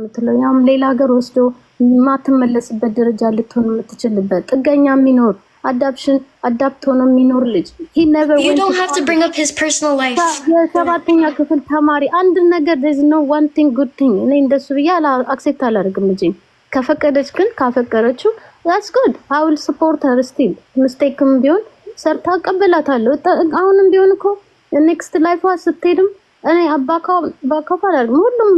የምትለው ያም ሌላ ሀገር ወስዶ ማትመለስበት ደረጃ ልትሆን የምትችልበት ጥገኛ የሚኖር አዳፕት ሆኖ የሚኖር ልጅ you don't have to bring up his personal life የሰባተኛ ክፍል ተማሪ አንድ ነገር there's no one thing good thing እኔ እንደሱ ብያ አክሴፕት አላደርግም ልጅ ከፈቀደች ግን ካፈቀረችው that's good I will support her still ሚስቴክም ቢሆን ሰርታ ቀበላታለሁ አሁንም ቢሆን እኮ next life ስትሄድም እኔ ባካው አላደርግም ሁሉም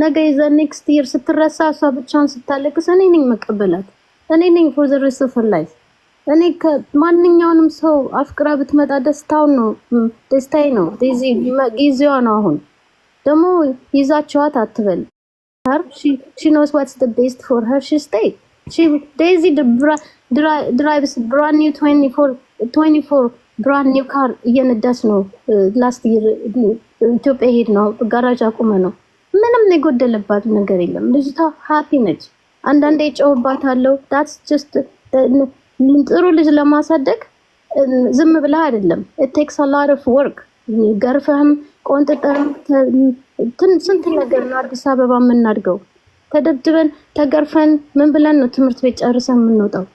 ነገ ይዘ next year ስትረሳ እሷ ብቻዋን ስታለቅስ እኔ ነኝ መቀበላት እኔ ነኝ for the rest of her life እኔ ከማንኛውንም ሰው አፍቅራ ብትመጣ ደስታው ነው ደስታዬ ነው ዲዚ ጊዜዋ ነው አሁን ደግሞ ይዛቸዋት አትበል her she knows what's the best for her she stay Daisy drives brand new 24 brand new car እየነዳች ነው last year ኢትዮጵያ ሄድ ነው ጋራጅ አቁመ ነው ምንም የጎደለባት ነገር የለም ልጅቷ ሃፒ ነች አንዳንዴ ጨውባታለሁ that's just ጥሩ ልጅ ለማሳደግ ዝም ብለህ አይደለም it takes a lot of work ገርፈህም ቆንጥጠህም ስንት ነገር ነው አዲስ አበባ የምናድገው ተደብድበን ተገርፈን ምን ብለን ነው ትምህርት ቤት ጨርሰን የምንወጣው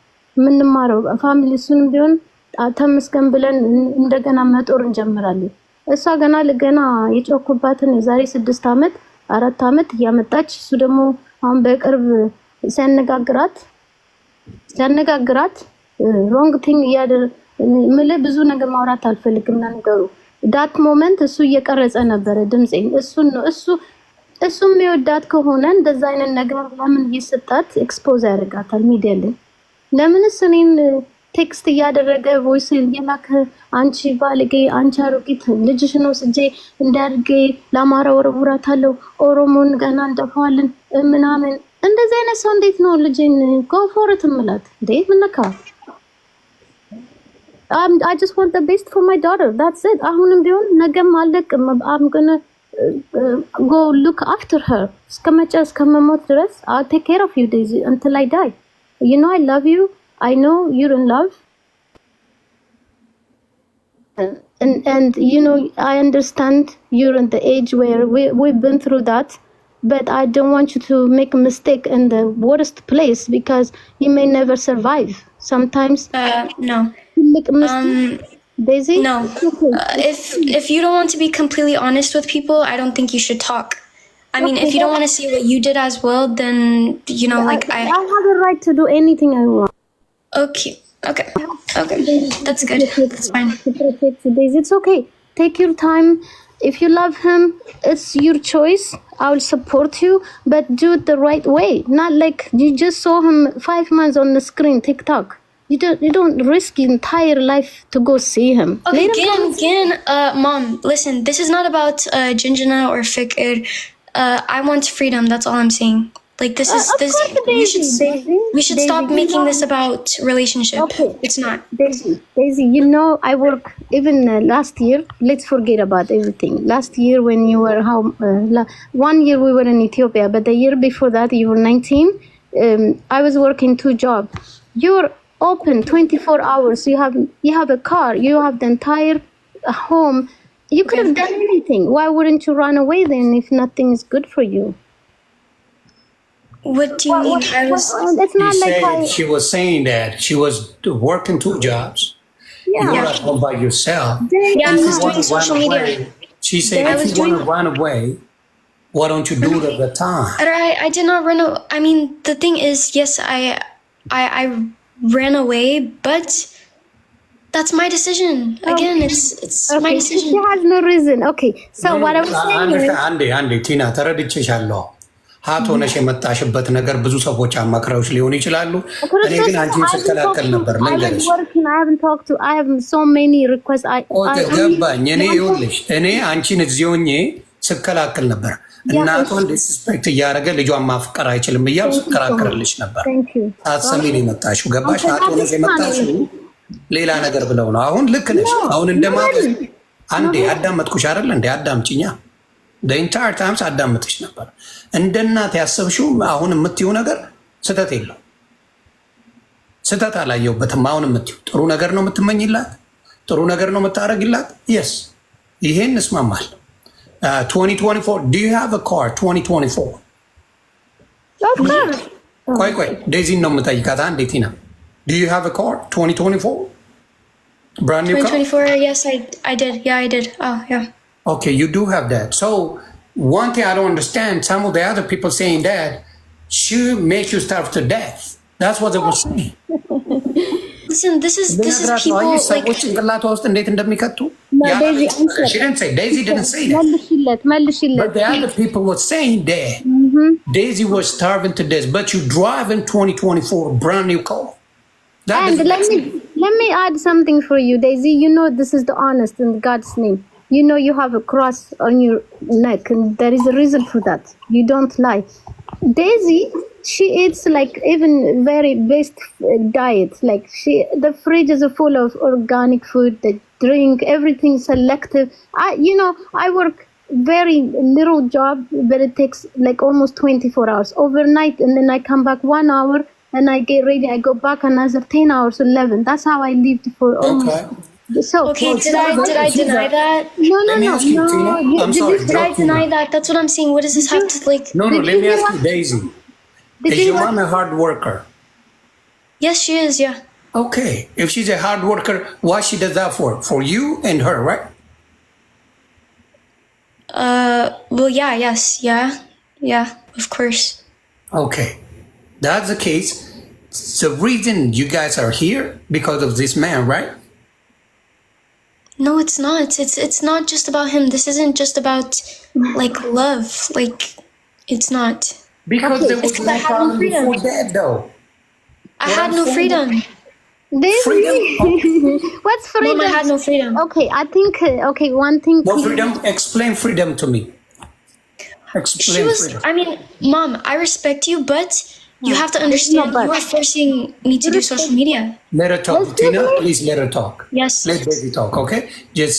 ምንማረው ፋሚሊ እሱንም ቢሆን ተመስገን ብለን እንደገና መጦር እንጀምራለን እሷ ገና የጮኩባትን የዛሬ 6 አመት 4 አመት ያመጣች እሱ ደግሞ አሁን በቅርብ ሲያነጋግራት wrong thing ምለ ብዙ ነገር ማውራት አልፈልግም ነገሩ that moment እሱ እየቀረጸ ነበር ድምጼን እሱ የሚወዳት ከሆነ እንደዛ አይነት ነገር ለምን ይስጣት ኤክስፖዝ ያደርጋታል ሚዲያ ላይ ለምንስ እኔን ቴክስት እያደረገ ቮይስ እየላከ አንቺ ባልጌ አንቺ አሮጊት ልጅሽ ነው ስጄ እንዳርጌ ለማራ ወረውራታለሁ ኦሮሞን ገና እንደፋለን ምናምን እንደዛ አይነት ሰው እንዴት ነው ልጅን ኮንፎርት ምላት እንዴ ምንካ I just want the best for my daughter that's it አሁንም ቢሆን ነገም አልደቅም I'm gonna go look after her እስከመሞት ድረስ I'll take care of you Daisy until I die you know I love you I know you're in love and you know I understand you're in the age where we've been through that but I don't want you to make a mistake in the worst place because you may never survive sometimes no Daisy no if you don't want to be completely honest with people I don't think you should talk I mean if you don't want to say what you did as well then you know like I have the right to do anything I want okay that's good that's fine Daisy it's okay take your time if you love him it's your choice I will support you but do it the right way not like you just saw him 5 months on the screen TikTok you don't risk your entire life to go see him okay again mom listen this is not about Jinjana or Fikr I want freedom that's all I'm saying like this we should stop making this about relationship okay. It's not Daisy you know I work even last year let's forget about everything last year when you were 1 year we were in Ethiopia but the year before that you were 19 I was working 2 jobs you're open 24 hours you have a car you have the entire home you could have done anything why wouldn't you run away then if nothing is good for you what do you mean it's not like she was saying that she was working 2 jobs you were at home by yourself I was doing social media she said if you want to run away why don't you do it at the time I did not run away I mean the thing is yes I ran away but that's my decision again it's okay. My decision she has no reason okay so what I was saying አንዴ ቲና ተረድቼሻለሁ ሀቶ ነሽ የመጣሽበት ነገር ብዙ ሰዎች አማክረውሽ ሊሆን ይችላሉ እኔ ግን አንቺን ስከላከል ነበር ለንገርሽ I have so many requests ገባኝ እኔ ይኸውልሽ እኔ አንቺን እዚህ ሆኜ ስከላከል ነበር እናቷን ዲስፔክት እያደረገ ልጇን ማፍቀር አይችልም እያልኩ ስከራከርልሽ ነበር አትሰሚኝ የመጣሽው ገባሽ ሀቶ ነሽ የመጣሽው ሌላ ነገር ብለው ነው አሁን ልክ ነሽ አሁን እንደማለት አንዴ አዳመጥኩሽ አይደል እንዴ አዳምጪኛ the entire time አዳምጥሽ ነበር እንደ እናት ያሰብሽው አሁን የምትይው ነገር ስተት የለው ስተት አላየውበትም አሁን የምትይው ጥሩ ነገር ነው የምትመኝላት ጥሩ ነገር ነው የምታረግላት yes ይሄን እስማማል 2024 do you have a car 2024 Of course. ቆይ ዴዚ ነው የምጠይቃት። እንዴት ነው? Do you have a car 2024? Brand new car? 2024, yes, I did. Yeah, I did. Oh, yeah. Okay, you do have that. So one thing I don't understand, some of the other people saying that she make you starve to death. That's what they were saying. Listen, this is people like. ጭንቅላቷ ውስጥ እንዴት እንደሚከቱ she didn't say. Daisy didn't say that. But the other people were saying that Daisy was starving to death, but you drive in 2024 brand new car. And let me add something for you, Daisy. You know this is the honest in God's name. You know you have a cross on your neck, and there is a reason for that. You don't lie. Daisy, she eats like even very best diet. Like the fridge is full of organic food, the drink, everything selective. I work very little job, but it takes like almost 24 hours overnight, and then I come back 1 hour and I get ready. I go back another 10 hours, 11. That's how I lived for almost. So okay, did I deny that? No. I'm sorry. Did I deny that? That's what I'm saying. What does this have to like? No. Let me ask you, Daisy. Is your mom a hard worker? Yes, she is. Yeah. Okay. If she's a hard worker, why she does that for? For you and her, right? Well, yeah. Yes. Yeah. Of course. Okay. That's the case. The reason you guys are here because of this man, right? No, it's not. It's not just about him. This isn't just about like love. Like, it's not. Because there was no problem before that, though. I had no freedom. Freedom? What's freedom? Mom, I had no freedom. Okay, I think one thing. No freedom. Explain freedom to me. Explain freedom. I mean, Mom, I respect you, but you have to understand you are forcing me to do social media. Let her talk. Tina, please let her talk. Yes. Let Baby talk, okay? Just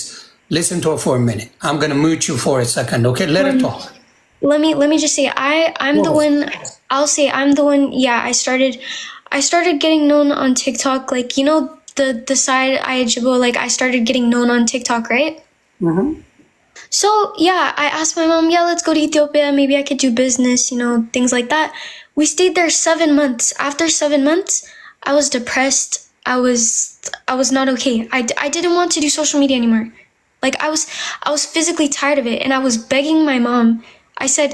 listen to her for a minute. I'm going to mute you for a second, okay? Let her talk. Let me just say, I'm the one, I'll say I'm the one, yeah, I started getting known on TikTok, like, you know, the side Ayajibo, like, I started getting known on TikTok, right? Mm-hmm. So, yeah, I asked my mom, yeah, let's go to Ethiopia, maybe I could do business, you know, things like that. We stayed there 7 months. After 7 months, I was depressed. I was not okay. I didn't want to do social media anymore. Like, I was physically tired of it, and I was begging my mom. I said,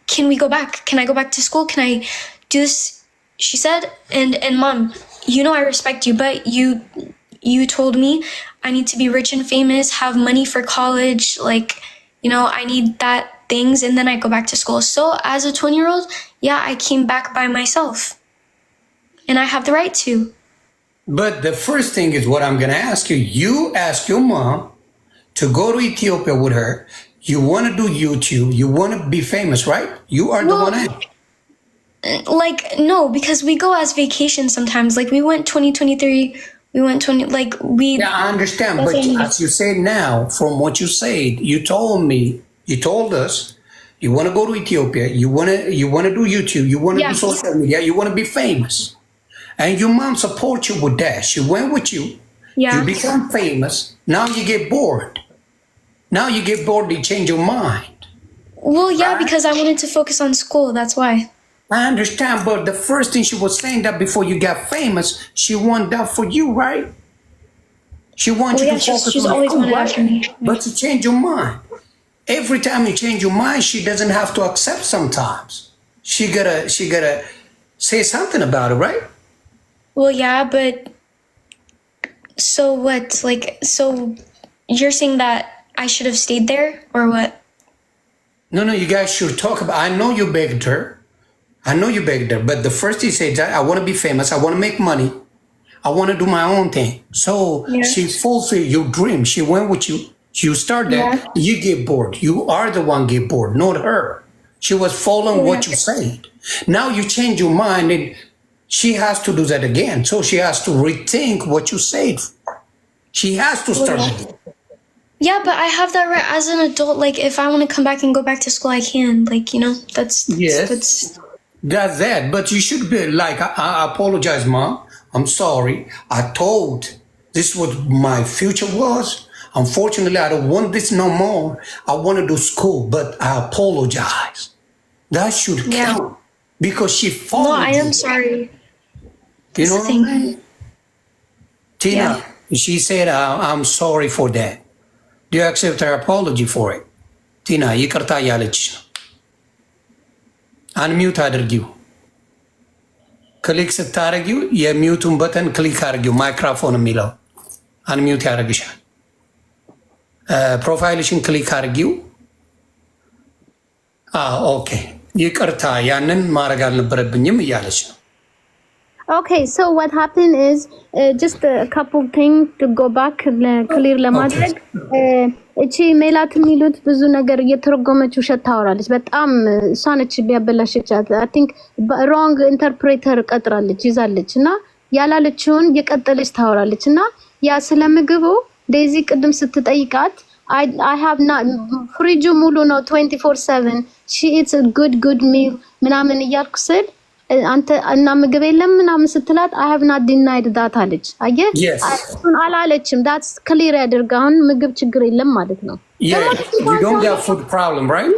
can we go back? Can I go back to school? Can I do this? She said, and Mom, you know I respect you, but you told me I need to be rich and famous, have money for college, like, you know, I need that things, and then I go back to school. So as a 20-year-old, yeah, I came back by myself. And I have the right to. But the first thing is what I'm going to ask you. You ask your mom to go to Ethiopia with her. You want to do YouTube. You want to be famous, right? You are the one. Like, no, because we go as vacation sometimes. Like, we went 2023. We went 20, like, we... Yeah, I understand. But as you say now, from what you said, you told us, you want to go to Ethiopia. You want to do YouTube. You want to do social media. You want to be famous. And your mom supports you with that. She went with you. Yeah. You become famous. Now you get bored. You change your mind. Well, yeah, right? Because I wanted to focus on school. That's why. I understand, but the first thing she was saying that before you got famous, she wanted that for you, right? She wants you to focus she's on always school, wanted right? that for me. But you change your mind. Every time you change your mind, she doesn't have to accept sometimes. She gotta say something about it, right? Well, yeah, but so what? Like, so you're saying that I should have stayed there, or what? No, you guys should talk about. I know you begged her, but the first he said that I want to be famous, I want to make money, I want to do my own thing. So she fulfilled your dream. She went with you. You start that. You get bored. You are the one get bored, not her. She was following what you said. Now you change your mind, and she has to do that again. So she has to rethink what you said. She has to start again. Yeah, but I have that right as an adult. Like, if I want to come back and go back to school, I can. Like, you know, that's that. But you should be like, I apologize, Mom. I'm sorry. I told this what my future was. Unfortunately, I don't want this no more. I want to do school, but I apologize. That should count. because she followed No, I am sorry. You know, Thing. Tina, she said, I'm sorry for that. Do you accept her apology for it? Tina, ይቅርታ እያለች ነው። አንሚዩት አድርጊው። ክሊክ ስታደርጊው የሚዩቱን በተን ክሊክ አድርጊው። ማይክሮፎን የሚለው አንሚዩት ያደርግሻል። ፕሮፋይልሽን ክሊክ አድርጊው። ኦኬ ይቅርታ ያንን ማድረግ አልነበረብኝም እያለች ነው። Okay, so what happened is just a couple things to go back clear ለማድረግ እቺ ሜላት የሚሉት ብዙ ነገር እየተረጎመች ውሸት ታወራለች። በጣም እሷ ነች ቢያበላሽቻት። I think wrong interpreter ቀጥራለች ይዛለች እና ያላለችውን የቀጠለች ታወራለች እና ያ ስለምግቡ ዴዚ ቅድም ስትጠይቃት I have not ፍሪጁ ሙሉ ነው 24/7 she eats a good meal ምናምን እያልኩ ስል አንተ እና ምግብ የለም ምናምን ስትላት I have not denied that አለች። አየህ እሱን አላለችም። that's clear ያደርጋውን ምግብ ችግር የለም ማለት ነው። You don't have food problem, right?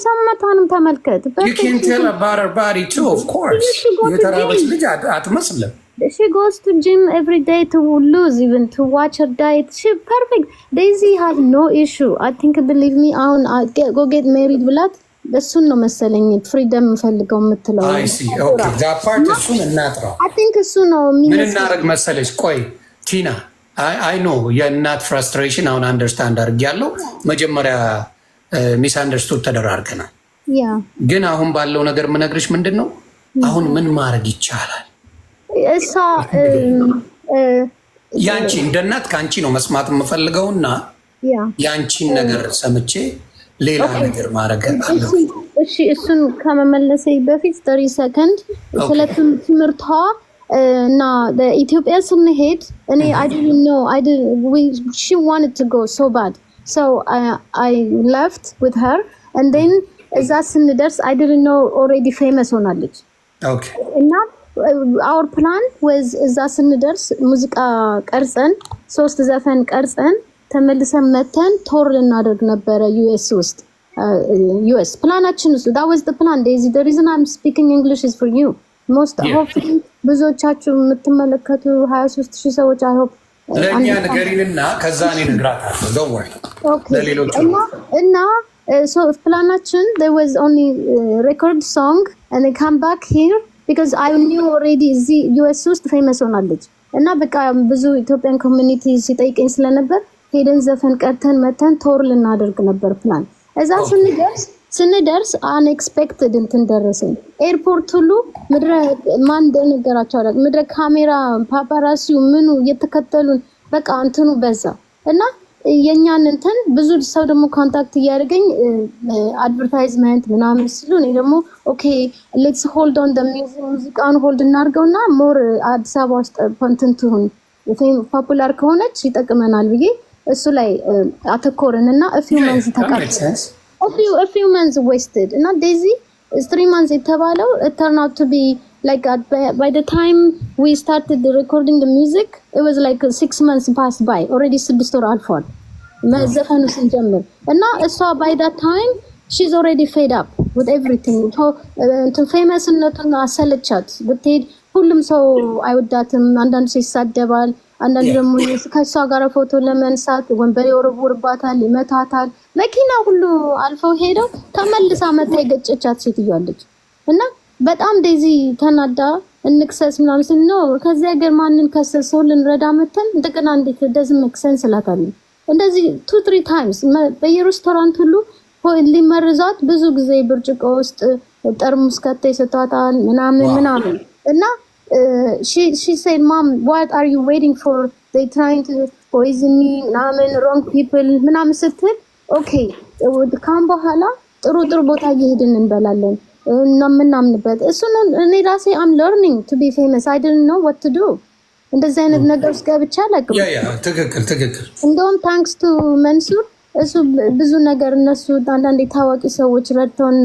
ሰውነቷንም ተመልከት። You can tell about her body too, of course. የተራበች ልጅ አትመስልም። She goes to gym every day to lose, even to watch her diet. She perfect. Daisy has no issue. I think, believe me, go get married ብላት እሱን ነው መሰለኝ ፍሪደም ፈልገው የምትለው። አይ ሲ ኦኬ ዛ ፓርት እሱን እናጥራው። አይ ቲንክ እሱ ነው ምን እናደርግ መሰለሽ። ቆይ ቲና አይ ኖ የእናት ፍራስትሬሽን አሁን አንደርስታንድ አድርጌያለሁ። መጀመሪያ ሚስ አንደርስቱድ ተደራርገናል። ግን አሁን ባለው ነገር ምነግርሽ ምንድን ነው አሁን ምን ማድረግ ይቻላል? እሷ ያንቺ እንደ እናት ከአንቺ ነው መስማት የምፈልገውና ያንቺን ነገር ሰምቼ ሌላ ነገር ማድረግ አለ። እሺ እሱን ከመመለሴ በፊት 30 ሰከንድ ስለ ትምህርቷ እና ኢትዮጵያ ስንሄድ እኔ I didn't know she wanted to go so bad so I left with her and then እዛ ስንደርስ I didn't know already famous ሆናለች። okay እና our plan was እዛ ስንደርስ ሙዚቃ ቀርጸን 3 ዘፈን ቀርጸን ተመልሰን መተን ቶር ልናደርግ ነበረ ዩኤስ ውስጥ ዩኤስ ፕላናችን ውስጥ that was the plan. Daisy, the reason I'm speaking English is for you. Most hopefully ብዙዎቻችሁ የምትመለከቱ 23000 ሰዎች I hope ለኛ ነገሪንና ከዛ እኔ እነግራታለሁ don't worry ለሌሎች እና so planaችን there was only record song and they come back here because I knew already እዚህ ዩኤስ ውስጥ ፌመስ ሆናለች እና በቃ ብዙ ኢትዮጵያን ኮሚኒቲ ሲጠይቀኝ ስለነበር ሄደን ዘፈን ቀርተን መተን ቶር ልናደርግ ነበር ፕላን። እዛ ስንደርስ unexpected እንትን ደረሰኝ። ኤርፖርት ሁሉ ምድረ ማን እንደነገራቸው አላውቅም። ምድረ ካሜራ ፓፓራሲው ምኑ እየተከተሉን በቃ እንትኑ በዛ እና የኛን እንትን ብዙ ሰው ደግሞ ኮንታክት እያደረገኝ አድቨርታይዝመንት ምናምን ሲሉ እኔ ደግሞ ኦኬ ሌትስ ሆልድ ኦን ዘ ሙዚቃውን ሆልድ እናድርገውና ሞር አዲስ አበባ ውስጥ እንትን ትሁን ፖፑላር ከሆነች ይጠቅመናል ብዬ እሱ ላይ አተኮርን እና a few months wasted እና Daisy 3 months የተባለው it turned out to be like by the time we started recording the music it was like 6 months passed by already 6 ወር አልፏል መዘፈኑ ስንጀምር እና እሷ by that time she's already fed up with everything to famousነቱን አሰለቻት ብትሄድ ሁሉም ሰው አይወዳትም አንዳንድ ሰው ይሳደባል አንዳንድ ደግሞ ከሷ ጋር ፎቶ ለመንሳት ወንበር ይወረውርባታል ይመታታል መኪና ሁሉ አልፈው ሄደው ተመልሳ መታ የገጨቻት ሴትዮ አለች እና በጣም ዴዚ ተናዳ እንክሰስ ምናምን ስንነው ከዚህ ሀገር ማንን ከሰሰው ልንረዳ መተን እንደገና እንዴት doesn't make sense ላታል እንደዚህ 2-3 times በየሬስቶራንት ሁሉ ሊመርዛት ብዙ ጊዜ ብርጭቆ ውስጥ ጠርሙስ ከተይ ሰጣታል ምናምን እና she said mom what are you waiting for they trying to poison me wrong people ምናምን ስትል okay ካም በኋላ ጥሩ ቦታ እየሄድን እንበላለን እና ምናምንበት እሱ ነው እኔ ራሴ I'm learning to be famous I didn't know what to do እንደዚህ አይነት ነገር ውስጥ ገብቻ አላውቅም ትክክል እንደውም thanks to መንሱር እሱ ብዙ ነገር እነሱ አንዳንድ ታዋቂ ሰዎች ረድተውን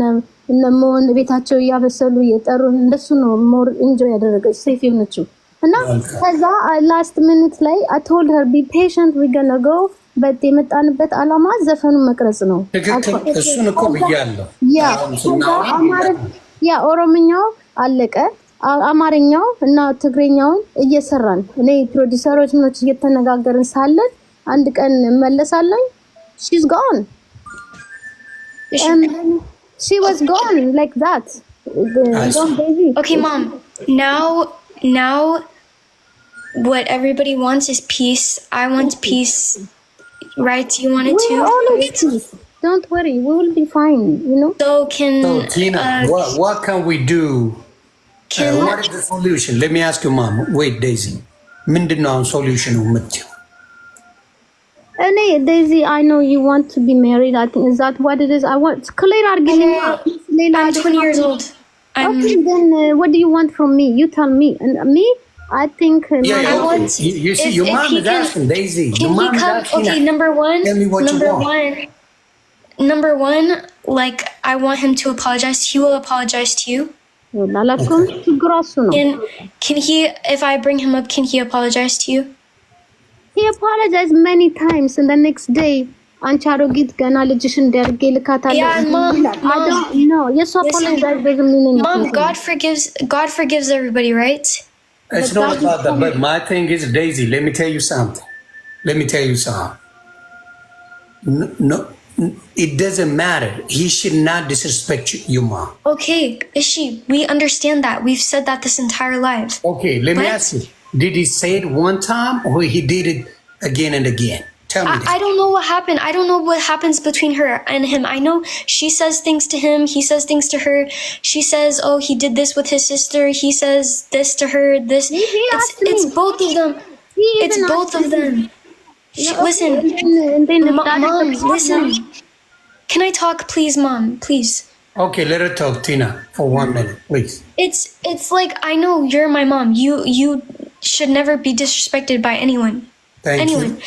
እነሞን ቤታቸው ያበሰሉ የጠሩ እንደሱ ነው ሞር ኢንጆይ ያደረገች ሴፍ የሆነችው እና ከዛ ላስት ሚኒት ላይ I told her be patient we're gonna go but የመጣንበት አላማ ዘፈኑን መቅረጽ ነው ትክክል እሱን እኮ ብያለሁ ያ ኦሮምኛው አለቀ አማርኛው እና ትግሬኛውን እየሰራን እኔ ፕሮዲዩሰሮች ምኖች እየተነጋገርን ሳለን አንድ ቀን መለሳለኝ she's gone and she was gone like that okay mom now what everybody wants is peace. I want peace, right? You want it too? Don't worry, we will be fine, you know. So Tina, what can we do? What is the solution? Let me ask you, Mom. Wait, Daisy. Mindino solution umtyo. Daisy, I know you want to be married. I think is that what it is? I want clear argument. I'm 20 years old. Okay, then what do you want from me? You tell me. And me, I think. I want. You see, your mom is asking, Daisy. Your mom is asking. Okay, number one. Tell me what you want. Number one, like I want him to apologize. He will apologize to you. Can he, if I bring him up, can he apologize to you? He apologized many times, and the next day, Ancharogit gana legishin derge likata. Yeah, Mom. I don't know. Yes, apologize doesn't mean anything. Mom, God forgives everybody, right? It's not about that, but my thing is, Daisy, let me tell you something. No, it doesn't matter. He should not disrespect you, Mom. Okay, Ishi, we understand that. We've said that this entire life. Okay, let me ask you. Did he say it one time or he did it again and again? Tell me that. I don't know what happened. I don't know what happens between her and him. I know she says things to him. He says things to her. She says, oh, he did this with his sister. He says this to her. This. It's both of them. It's both of them. Listen. Mom, listen. Can I talk, please, Mom? Please. Okay, let her talk, Tina, for 1 minute, please. It's like, I know you're my mom. You should never be disrespected by anyone. Thank you.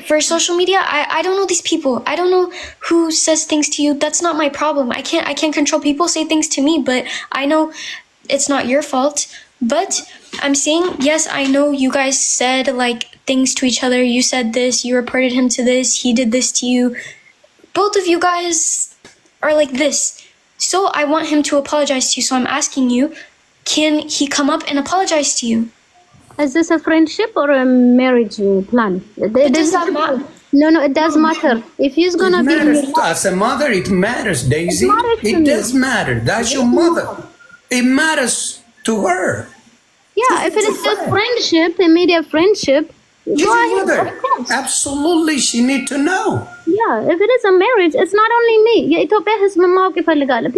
For social media, I don't know these people. I don't know who says things to you. That's not my problem. I can't control people say things to me, but I know it's not your fault. But I'm saying, yes, I know you guys said like things to each other. You said this, you reported him to this, he did this to you. Both of you guys are like this. So I want him to apologize to you. So I'm asking you, can he come up and apologize to you? Is this a friendship or a marriage plan? It does not matter. No, it does matter. If he's gonna be as a mother, it matters, Daisy. It does matter. That's your mother. It matters to her. Yeah, if it is just friendship, immediate friendship, go ahead. Absolutely, she need to know. Yeah, if it is a marriage, it's not only me. Ethiopia has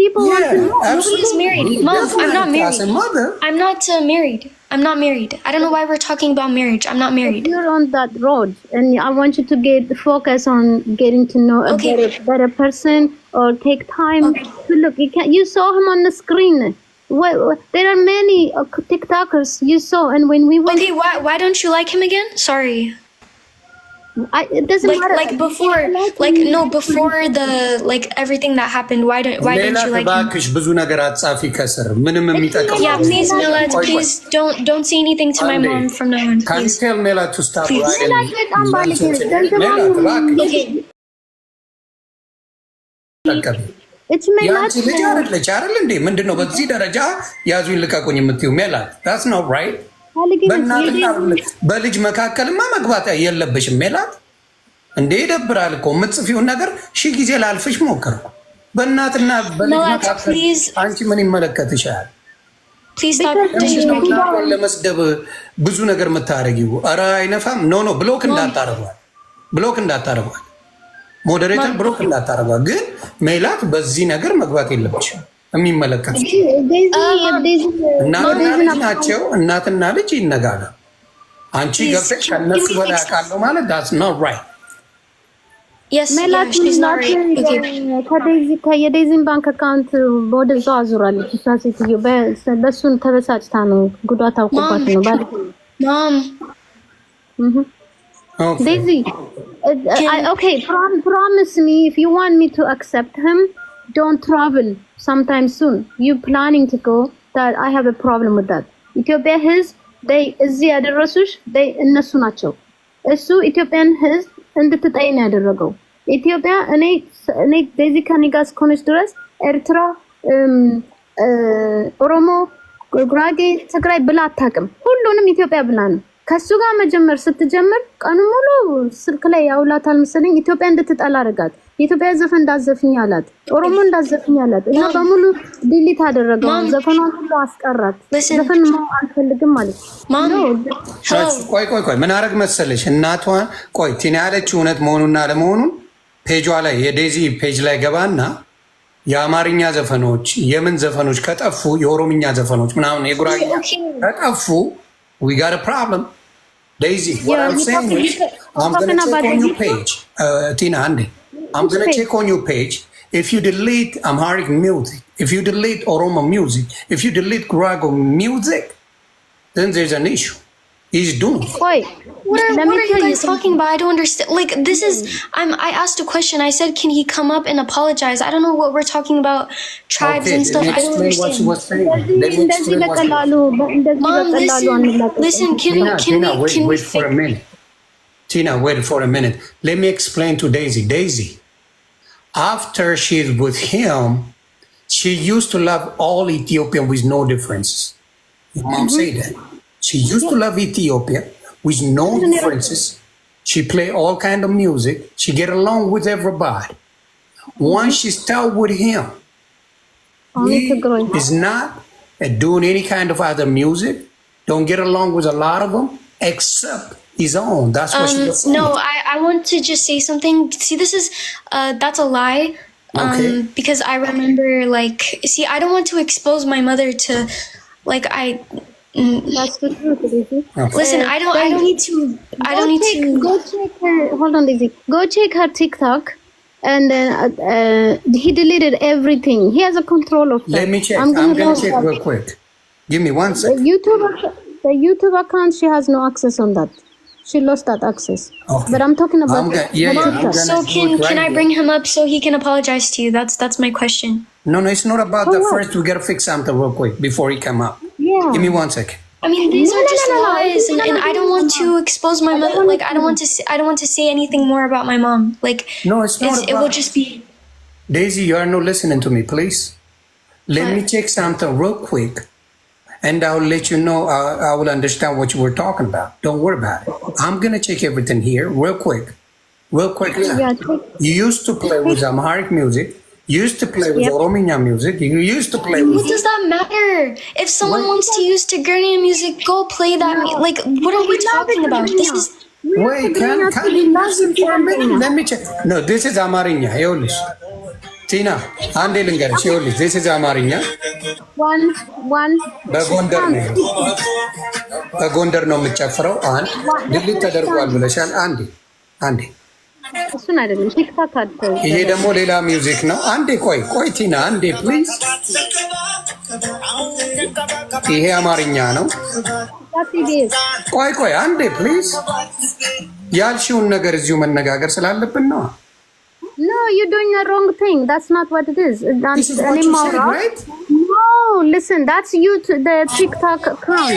people want to know. Nobody's married. Mom, I'm not married. As a mother. I'm not married. I'm not married. I don't know why we're talking about marriage. I'm not married. You're on that road, and I want you to focus on getting to know a better person, or take time to look. You saw him on the screen. There are many TikTokers you saw, and when we went. Okay, why don't you like him again? Sorry. It doesn't matter. Like before, before the everything that happened. Why don't you like him? Yeah, please, Melat, please don't say anything to my mom from now on. Can you tell Melat to stop writing? It's Melat. ምንድነው በዚህ ደረጃ ያዙኝ ልቀቁኝ የምትይው ሜላት? That's not right. በልጅ መካከልማ መግባት የለብሽም ሜላት። እንዴ ይደብራል እኮ የምትጽፊውን ነገር ሺህ ጊዜ ላልፍሽ ሞከርኩ። በእናትና በልጅ መካከል አንቺ ምን ይመለከትሻል? ለመስደብ ብዙ ነገር የምታረጊው ኧረ አይነፋም። ኖ ብሎክ እንዳታረጓል ሞዴሬተር ብሎክ እንዳታረጓል። ግን ሜላት በዚህ ነገር መግባት የለብሽም። የሚመለከት እናትና ናቸው። እናትና ልጅ ይነጋገር። አንቺ ገብተሽ ከነሱ በላይ አውቃለሁ ማለት that's not right. የዴዚን ባንክ አካውንት ወደዛ አዙራለች እሷ ሴትዮ። በእሱን ተበሳጭታ ነው ጉዳት አውቆባት ነው ባለ Daisy, okay, promise me if you want me to accept him, don't travel sometime soon. You planning to go? That I have a problem with that. Ethiopia they እዚህ ያደረሱሽ እነሱ ናቸው። እሱ ኢትዮጵያን ህዝብ እንድትጠይ ነው ያደረገው። ኢትዮጵያ እኔ ዴዚ ከኔ ጋር እስከሆነች ድረስ ኤርትራ ኦሮሞ፣ ጉራጌ፣ ትግራይ ብላ አታውቅም። ሁሉንም ኢትዮጵያ ብላ ነው። ከሱ ጋር መጀመር ስትጀምር ቀኑ ሙሉ ስልክ ላይ ያውላታል መሰለኝ። ኢትዮጵያ እንድትጠላ አደረጋት። የኢትዮጵያ ዘፈን እንዳዘፍኝ አላት፣ ኦሮሞ እንዳዘፍኝ አላት እና በሙሉ ዲሊት አደረገው። ዘፈኗን ሁሉ አስቀራት። ዘፈን አልፈልግም ማለት ነው። ቆይ ምን አረግ መሰለሽ እናቷን ቆይ ቲና ያለችው እውነት መሆኑና ለመሆኑን ፔጇ ላይ የዴዚ ፔጅ ላይ ገባና የአማርኛ ዘፈኖች የምን ዘፈኖች ከጠፉ የኦሮምኛ ዘፈኖች ምናምን የጉራጌኛ ከጠፉ we got a problem. Daisy, what I'm saying is, I'm going to check on your page. Tina, Andy, I'm going to check on your page. If you delete Amharic music, if you delete Oromo music, if you delete Gurago music, then there's an issue. He's doing. Wait, what are you guys talking about? I don't understand. Like, this is, I asked a question. I said, can he come up and apologize? I don't know what we're talking about, tribes and stuff. I don't understand. What she was saying. Mom, listen, can wait for a minute. Tina, wait for a minute. Let me explain to Daisy. Daisy, after she's with him, she used to love all Ethiopian with no differences. Your mom said that. She used to love Ethiopia with no differences. She play all kind of music. She get along with everybody. Once she start with him, he is not doing any kind of other music. Don't get along with a lot of them, except his own. That's what she does. No, I want to just say something. See, this is, that's a lie. Because I remember, like, see, I don't want to expose my mother to, like, that's the truth, Daisy. Okay. Listen, I don't need to. Go check her. Hold on, Daisy. Go check her TikTok, and then he deleted everything. He has a control of that. Let me check. I'm gonna check real quick. Give me 1 second. The YouTube account, she has no access on that. She lost that access. Okay. But I'm talking about. So can I bring him up so he can apologize to you? That's my question. No, it's not about the first. We gotta fix something real quick before he come up. Yeah. Give me 1 second. I mean, these are just lies, and I don't want to expose my mother. Like, I don't want to say anything more about my mom. Like, no, it's not. It will just be. Daisy, you are not listening to me, please. Let me check something real quick, and I'll let you know. I will understand what you were talking about. Don't worry about it. I'm gonna check everything here real quick. You used to play with Amharic music. You used to play with Orominya music. You used to play with. What does that matter? If someone wants to use Tigrinya music, go play that. Like, what are we talking about? This is. Wait, can you listen for a minute? Let me check. No, this is Amarinya. Yolish. Tina, ande lingarish. Yolish. This is Amarinya. One. በጎንደር ነው የምጨፍረው። አንድ ድልት ተደርጓል ብለሻል። አንዴ እሱን አይደለም ቲክታክ አድርገው። ይሄ ደግሞ ሌላ ሚውዚክ ነው። አንዴ ቆይ ቲና አንዴ ፕሊዝ። ይሄ አማርኛ ነው። ቆይ አንዴ ፕሊዝ። ያልሽውን ነገር እዚሁ መነጋገር ስላለብን ነው። No, you're doing a wrong thing. That's not what it is. This is what you said, right? No, listen, that's you the TikTok account.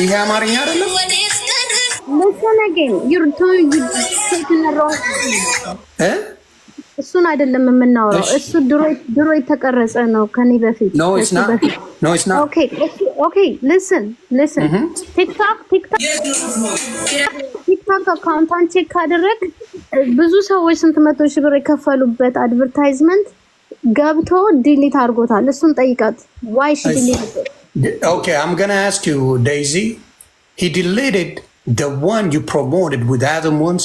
ይሄ አማርኛ አይደለም። Listen again. You're taking a wrong thing. እሱን አይደለም የምናወራው። እሱ ድሮ የተቀረጸ ነው ከኔ በፊት። No, it's not. Okay, listen. ቲክቶክ አካውንቷን ቼክ ካደረግ ብዙ ሰዎች ስንት መቶ ሺህ ብር የከፈሉበት አድቨርታይዝመንት ገብቶ ዲሊት አድርጎታል። እሱን ጠይቃት። why she deleted it? Okay, I'm going to ask you, Daisy. He deleted the one you promoted with other ones.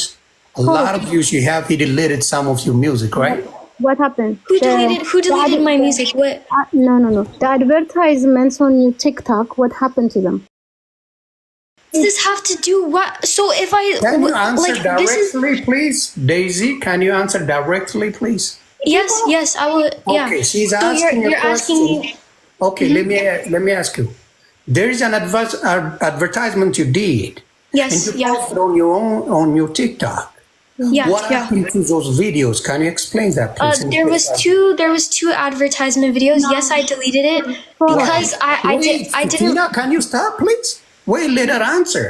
A lot of views you have. He deleted some of your music, right? What happened? Who deleted my music? What? No. The advertisements on your TikTok, what happened to them? Does this have to do what? So if I can you answer directly, please, Daisy? Can you answer directly, please? Yes, I will. Yeah. Okay, she's asking a question. Okay, let me ask you. There is an advertisement you did. Yes. And you posted on your TikTok. What happened to those videos? Can you explain that, please? There was two advertisement videos. No. Yes, I deleted it because I didn't. Tina, can you stop, please? Wait, let her answer.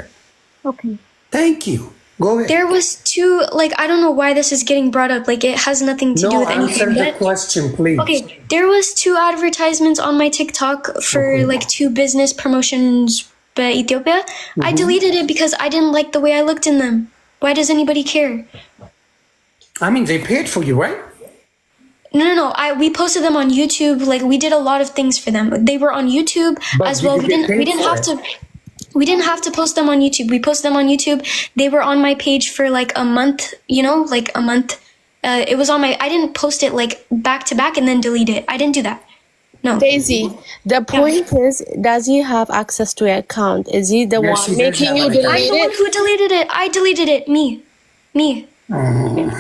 Okay. Thank you. Go ahead. There was two, like, I don't know why this is getting brought up. Like, it has nothing to do with anything. Answer the question, please. Okay, there was two advertisements on my TikTok for like two business promotions by Ethiopia. I deleted it because I didn't like the way I looked in them. Why does anybody care? I mean, they paid for you, right? No. We posted them on YouTube. Like, we did a lot of things for them. They were on YouTube as well. We didn't have to post them on YouTube. We posted them on YouTube. They were on my page for like a month, like a month. It was on my, I didn't post it like back to back and then delete it. I didn't do that. No. Daisy, the point is, does he have access to your account? Is he the one making you delete it? I'm the one who deleted it. I deleted it. Me.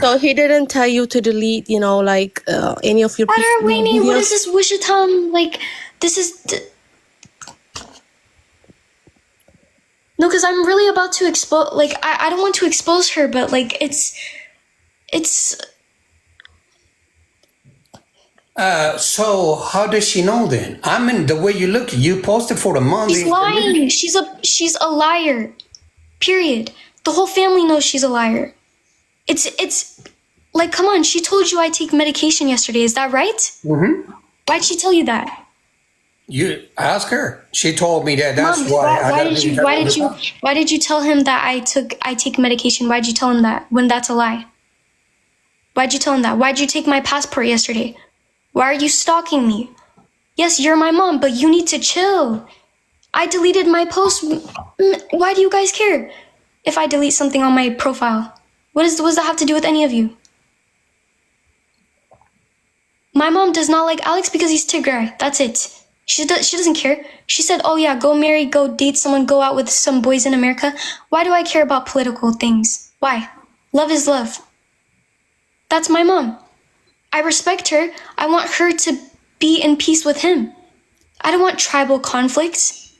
So he didn't tell you to delete, like any of your videos? What is this Wishatam? Like, this is... No, because I'm really about to expose... Like, I don't want to expose her, but, like, it's... So how does she know then? I mean, the way you look, you posted for a month. She's lying. She's a liar. Period. The whole family knows she's a liar. It's like, come on. She told you I take medication yesterday. Is that right? Mm-hmm. Why'd she tell you that? You ask her. She told me that. That's Mom, why. Why did you tell him that I take medication? Why'd you tell him that when that's a lie? Why'd you tell him that? Why'd you take my passport yesterday? Why are you stalking me? Yes, you're my mom, but you need to chill. I deleted my post. Why do you guys care if I delete something on my profile? What does that have to do with any of you? My mom does not like Alex because he's Tigray. That's it. She doesn't care. She said, oh yeah, go marry, go date someone, go out with some boys in America. Why do I care about political things? Why? Love is love. That's my mom. I respect her. I want her to be in peace with him. I don't want tribal conflicts.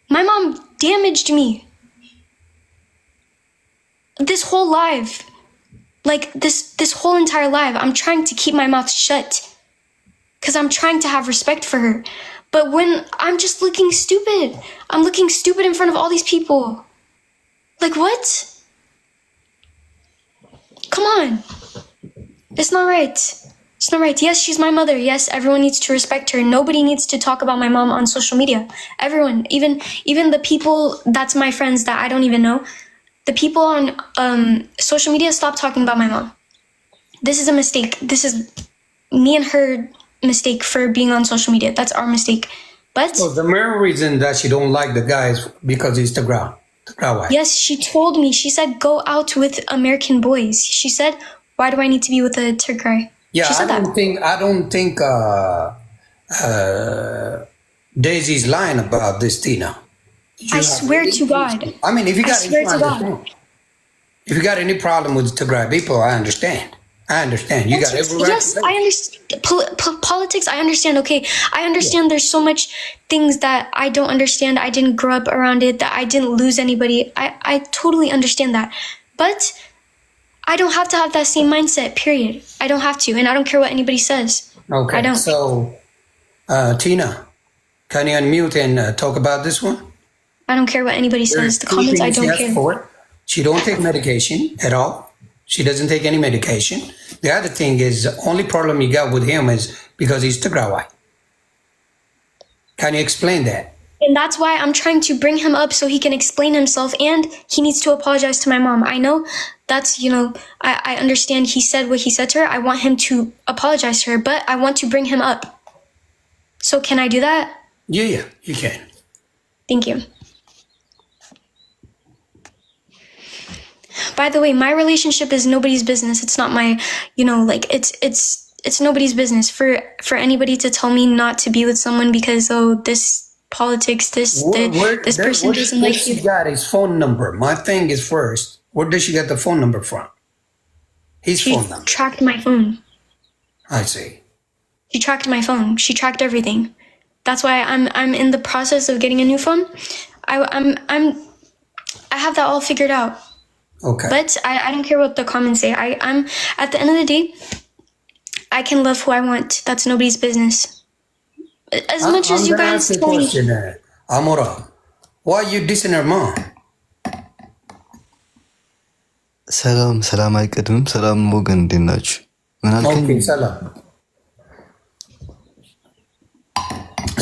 My mom damaged me. This whole life, like this whole entire life, I'm trying to keep my mouth shut because I'm trying to have respect for her. But when I'm just looking stupid, I'm looking stupid in front of all these people. Like, what? Come on. It's not right. It's not right. Yes, she's my mother. Yes, everyone needs to respect her. Nobody needs to talk about my mom on social media. Everyone, even the people that's my friends that I don't even know, the people on social media, stop talking about my mom. This is a mistake. This is me and her mistake for being on social media. That's our mistake. But so the main reason that she don't like the guy is because he's the ground. Yes, she told me. She said, go out with American boys. She said, why do I need to be with a Tigray? Yeah, she said I don't think Daisy's lying about this, Tina. I swear to God. I mean, if you got any problem with Tigray people, I understand. You got every right. Yes, I understand. Politics, I understand. Okay, I understand there's so much things that I don't understand. I didn't grow up around it, that I didn't lose anybody. I totally understand that. But I don't have to have that same mindset, period. I don't have to, and I don't care what anybody says. Okay, I don't. So, Tina, can you unmute and talk about this one? I don't care what anybody says. The comments, I don't care. She don't take medication at all. She doesn't take any medication. The other thing is, the only problem you got with him is because he's Tigray. Can you explain that? And that's why I'm trying to bring him up so he can explain himself, and he needs to apologize to my mom. I know that's, I understand he said what he said to her. I want him to apologize to her, but I want to bring him up. So can I do that? Yeah, you can. Thank you. By the way, my relationship is nobody's business. It's not my, it's nobody's business for anybody to tell me not to be with someone because, this politics, this person doesn't like you. She got his phone number. My thing is first, where does she get the phone number from? His phone number. She tracked my phone. I see. She tracked my phone. She tracked everything. That's why I'm in the process of getting a new phone. I have that all figured out. Okay. But I don't care what the comments say. I'm at the end of the day, I can love who I want. That's nobody's business. As much as you guys tell me. Amora, why are you dissing her mom? ሰላም አይቀድምም። ሰላም ወገን እንዴት ናችሁ? ምን አልከኝ? ኦኬ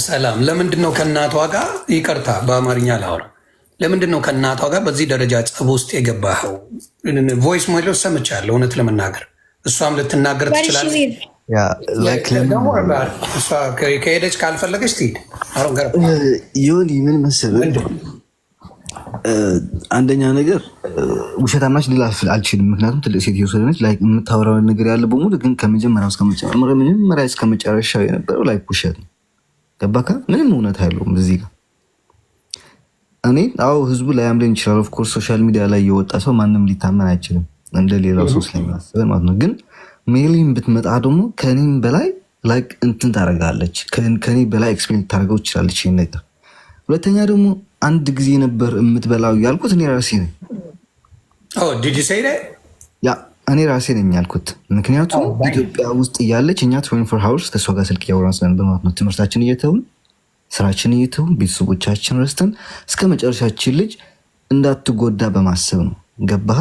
ሰላም። ለምንድን ነው ከእናቷ ጋር ይቅርታ፣ በአማርኛ ላውራ። ለምንድን ነው ከእናቷ ጋር በዚህ ደረጃ ጸብ ውስጥ የገባኸው? ቮይስ ሞዴሎች ሰምቻለሁ። እውነት ለመናገር እሷም ልትናገር ትችላለች። ከሄደች ካልፈለገች ትሄድ። ዮኒ ምን መሰለህ፣ አንደኛ ነገር ውሸታም ናች ልል አልችልም። ምክንያቱም ትልቅ ሴት እየወሰደነች ላይ የምታወራው ነገር ያለ በሙሉ ግን ከመጀመሪያ እስከ መጨረሻው የነበረው ላይ ውሸት ነው። ገባካ? ምንም እውነት አይለውም እዚህ ጋር። እኔ ህዝቡ ላይ አምረን ይችላል። ኦፍኮርስ ሶሻል ሚዲያ ላይ የወጣ ሰው ማንም ሊታመን አይችልም እንደ ሌላው ሰው ስለሚያስበን ማለት ነው። ግን ሜሊን ብትመጣ ደግሞ ከኔም በላይ ላይክ እንትን ታደርጋለች። ከኔ በላይ ኤክስፔሪንስ ታደርገው ይችላለች ይሄን ነገር። ሁለተኛ ደግሞ አንድ ጊዜ ነበር የምትበላው ያልኩት እኔ ራሴ ነኝ። እኔ ራሴ ነኝ ያልኩት። ምክንያቱም ኢትዮጵያ ውስጥ እያለች እኛ 24 ሃውርስ ከእሷ ጋር ስልክ እያወራን ስለነበር ማለት ነው። ትምህርታችን እየተውን ስራችን እየተውን ቤተሰቦቻችን ረስተን እስከ መጨረሻችን ልጅ እንዳትጎዳ በማሰብ ነው። ገባህ?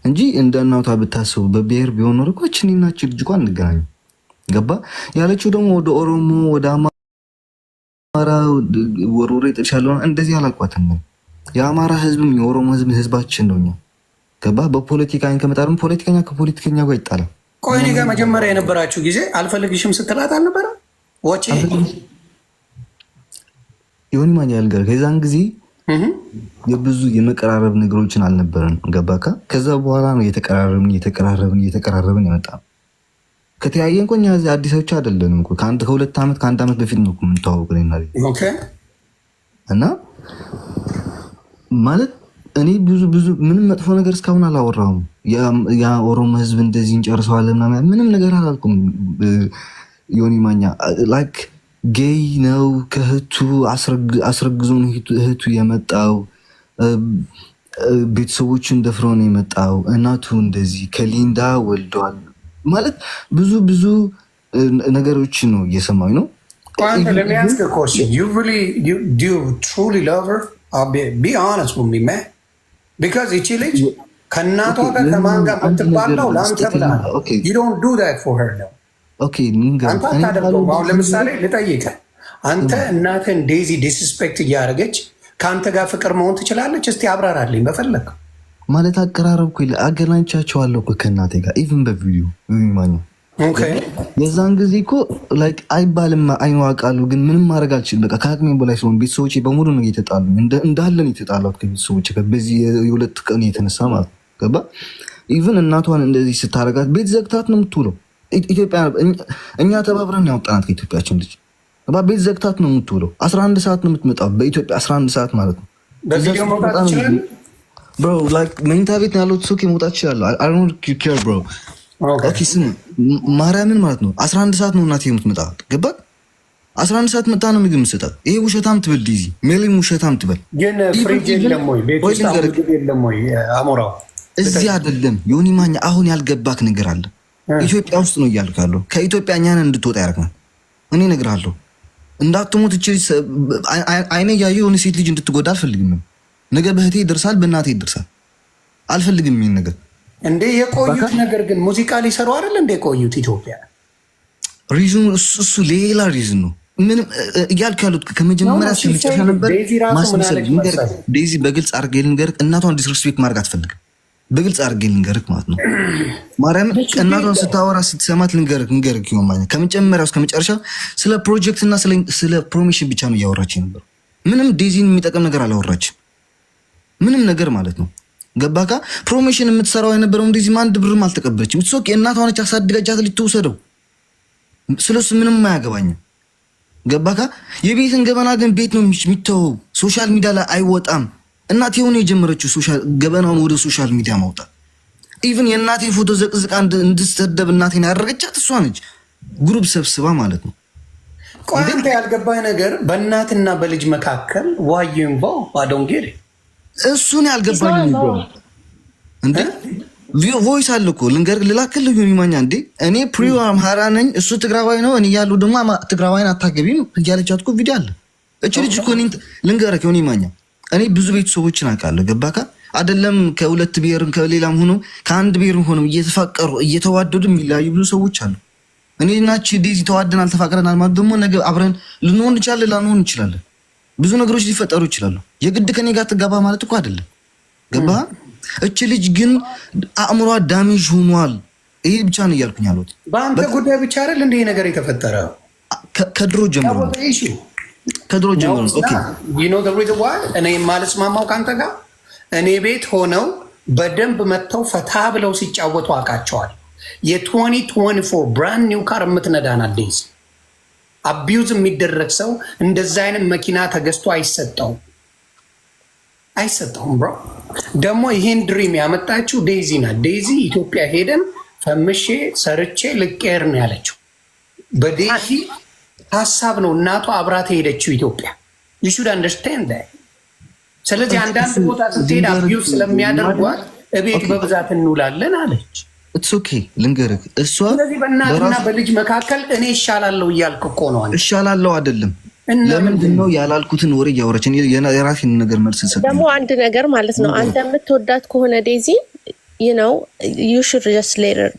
እንጂ እንደ እናቷ ብታስቡ በብሔር ቢሆን ኖር እኮ እችኒናችን ልጅ እንኳን እንገናኙ። ገባ? ያለችው ደግሞ ወደ ኦሮሞ ወደ አማራ ወሮሬ ጥሻለሁ እንደዚህ አላልኳትም። የአማራ ህዝብም የኦሮሞ ህዝብ ህዝባችን ነው። ገባ? በፖለቲካ ከመጣርም ፖለቲከኛ ከፖለቲከኛ ጋር ይጣላል። ቆይ እኔ ጋር መጀመሪያ የነበራችሁ ጊዜ አልፈልግሽም ስትላት አልነበረ? ወጪ ይሁን ማን ያልገር ከዛን ጊዜ የብዙ የመቀራረብ ነገሮችን አልነበረን። ገባካ? ከዛ በኋላ ነው እየተቀራረብን የመጣ ነው። ከተያየን እኮ እኛ አዲሶች አይደለንም እኮ ከሁለት ዓመት ከአንድ ዓመት በፊት ነው የምንተዋወቅ እና ማለት እኔ ብዙ ምንም መጥፎ ነገር እስካሁን አላወራሁም። የኦሮሞ ህዝብ እንደዚህ እንጨርሰዋለን ምንም ነገር አላልኩም። ዮኒ ማኛ ላይክ ጌይ ነው። ከእህቱ አስረግዞ ነው እህቱ የመጣው። ቤተሰቦቹን ደፍሮ ነው የመጣው። እናቱ እንደዚህ ከሊንዳ ወልደዋል ማለት ብዙ ነገሮች ነው እየሰማኝ ነው። ቢካዝ ይቺ ልጅ ከእናቷ ጋር ከማን ጋር የምትባለው ለአንተ ብላ ነው። አንተ አታደርገውም። አሁን ለምሳሌ ልጠይቅህ፣ አንተ እናትህን ዴዚ ዲስስፔክት እያደረገች ከአንተ ጋር ፍቅር መሆን ትችላለች? እስቲ አብራራልኝ በፈለግ ማለት አቀራረብኩ አገናኝቻቸዋለሁ ከእናቴ ጋር ኢቭን በቪዲዮ ማኛ የዛን ጊዜ እኮ ላይክ አይባልም አይዋቃሉ፣ ግን ምንም ማድረግ አልችልም። በቃ ከአቅሜ በላይ ሲሆን ቤተሰቦቼ በሙሉ ነው እየተጣሉ እንዳለን የተጣላት ከቤተሰቦቼ በዚህ የሁለት ቀን የተነሳ ማለት ገባ። ኢቭን እናቷን እንደዚህ ስታረጋት ቤት ዘግታት ነው የምትውለው። ኢትዮጵያ እኛ ተባብረን ያወጣናት ከኢትዮጵያችን ልጅ ቤት ዘግታት ነው የምትውለው። 11 ሰዓት ነው የምትመጣው በኢትዮጵያ 11 ሰዓት ማለት ነው። መኝታ ቤት ያለው ሱቅ መውጣት ይችላለሁ። ማርያምን ማለት ነው 11 ሰዓት ነው እናቴ የምትመጣ ገባት። 11 ሰዓት መጣ ነው ምግብ የምትሰጣት። ይሄ ውሸታም ትበል ዲዚ ሜሊም ውሸታም ትበል። ግን ፍሪጅ የለም ወይ ቤት ውስጥ ምግብ የለም ወይ? አሞራው እዚህ አይደለም ዮኒ ማኛ፣ አሁን ያልገባክ ነገር አለ። ኢትዮጵያ ውስጥ ነው እያልክ ያለው። ከኢትዮጵያ እኛን እንድትወጣ ያደርግናል። እኔ እነግርሃለሁ እንዳትሞት እችል አይነ እያየ የሆነ ሴት ልጅ እንድትጎዳ አልፈልግም። ነገ በህቴ ይደርሳል፣ በእናቴ ይደርሳል። አልፈልግም ይሄን ነገር እንዴ። የቆዩት ነገር ግን ሙዚቃ ሊሰሩ አይደል እንደ የቆዩት ኢትዮጵያ። ሪዝኑ እሱ ሌላ ሪዝን ነው። ምንም እያልክ ያሉት ከመጀመሪያ ስለጨፈ ነበር ማስመሰል። ዴዚ በግልጽ አድርጌ ልንገርህ፣ እናቷን ዲስሪስፔክት ማድረግ አትፈልግም። በግልጽ አድርጌ ልንገርህ ማለት ነው። ማርያም እናቷን ስታወራ ስትሰማት ልንገርህ ይሆን ከመጀመሪያው እስከ መጨረሻ ስለ ፕሮጀክት እና ስለ ፕሮሚሽን ብቻ ነው እያወራች ነበር። ምንም ዴዚን የሚጠቅም ነገር አላወራችም። ምንም ነገር ማለት ነው። ገባካ? ፕሮሞሽን የምትሰራው የነበረው እንደዚህ አንድ ብርም አልተቀበለችም። ሶክ የእናቷ ነች አሳድጋጃት ልትወሰደው። ስለሱ ምንም አያገባኝም። ገባካ? የቤትን ገበና ግን ቤት ነው የሚተወው፣ ሶሻል ሚዲያ ላይ አይወጣም። እናቴ ሆነ የጀመረችው ገበናውን ወደ ሶሻል ሚዲያ ማውጣት። ኢቭን የእናቴ ፎቶ ዘቅዝቃ እንድትሰደብ እናቴን ያደረገቻት እሷ ነች፣ ግሩፕ ሰብስባ ማለት ነው። ቆይ አንተ ያልገባኝ ነገር በእናትና በልጅ መካከል ዋይንቫ አዶንጌሪ እሱን ያልገባኝ እንዴ ቮይስ አለ እኮ ልላክልህ ዩኒማኛ እንዴ እኔ ፕሪዮ አምሃራ ነኝ እሱ ትግራዋይ ነው እኔ ያሉ ደግሞ ትግራዋይን አታገቢም እያለቻት እኮ ቪዲዮ አለ። እቺ ልጅ እኮ ልንገርህ ዩኒማኛ እኔ ብዙ ቤተሰቦችን አውቃለሁ። ገባካ? አይደለም ከሁለት ብሔርም ከሌላም ሆኖ ከአንድ ብሔርም ሆኖ እየተፋቀሩ እየተዋደዱ የሚለያዩ ብዙ ሰዎች አሉ። እኔናቺ ዴዚ ተዋደናል ተፋቅረናል ማለት ደግሞ ነገ አብረን ልንሆን እንችላለን ላንሆን እንችላለን። ብዙ ነገሮች ሊፈጠሩ ይችላሉ። የግድ ከኔ ጋር ትጋባ ማለት እኮ አይደለም። ገባ? እቺ ልጅ ግን አእምሯ ዳሜጅ ሆኗል። ይሄ ብቻ ነው እያልኩኝ ያሉት። በአንተ ጉዳይ ብቻ አይደል እንደ ነገር የተፈጠረው ከድሮ ጀምሮ ከድሮ ጀምሮ ኦኬ you know the reason why እኔ የማልስማማው ካንተ ጋር እኔ ቤት ሆነው በደንብ መጥተው ፈታ ብለው ሲጫወቱ አውቃቸዋል። የ2024 ብራንድ ኒው ካር የምትነዳና ዴዝ አቢዩዝ የሚደረግ ሰው እንደዛ አይነት መኪና ተገዝቶ አይሰጠውም ብሮ። ደግሞ ይሄን ድሪም ያመጣችው ዴዚ ናት። ዴዚ ኢትዮጵያ ሄደን ፈምሼ ሰርቼ ልቄር ነው ያለችው። በዴዚ ሀሳብ ነው እናቷ አብራት ሄደችው ኢትዮጵያ። you should understand that። ስለዚህ አንዳንድ ቦታ ስትሄድ አቢዩዝ ስለሚያደርጓት እቤት በብዛት እንውላለን አለች። it's okay ልንገርህ፣ እሷ ስለዚህ በእናትና በልጅ መካከል እኔ እሻላለሁ እያልክ እኮ ነው። እሻላለሁ አይደለም። ለምንድን ነው ያላልኩትን ወሬ እያወራች የራሴን ነገር መልስ ሰጥ። ደግሞ አንድ ነገር ማለት ነው፣ አንተ የምትወዳት ከሆነ ዴዚ you should just let her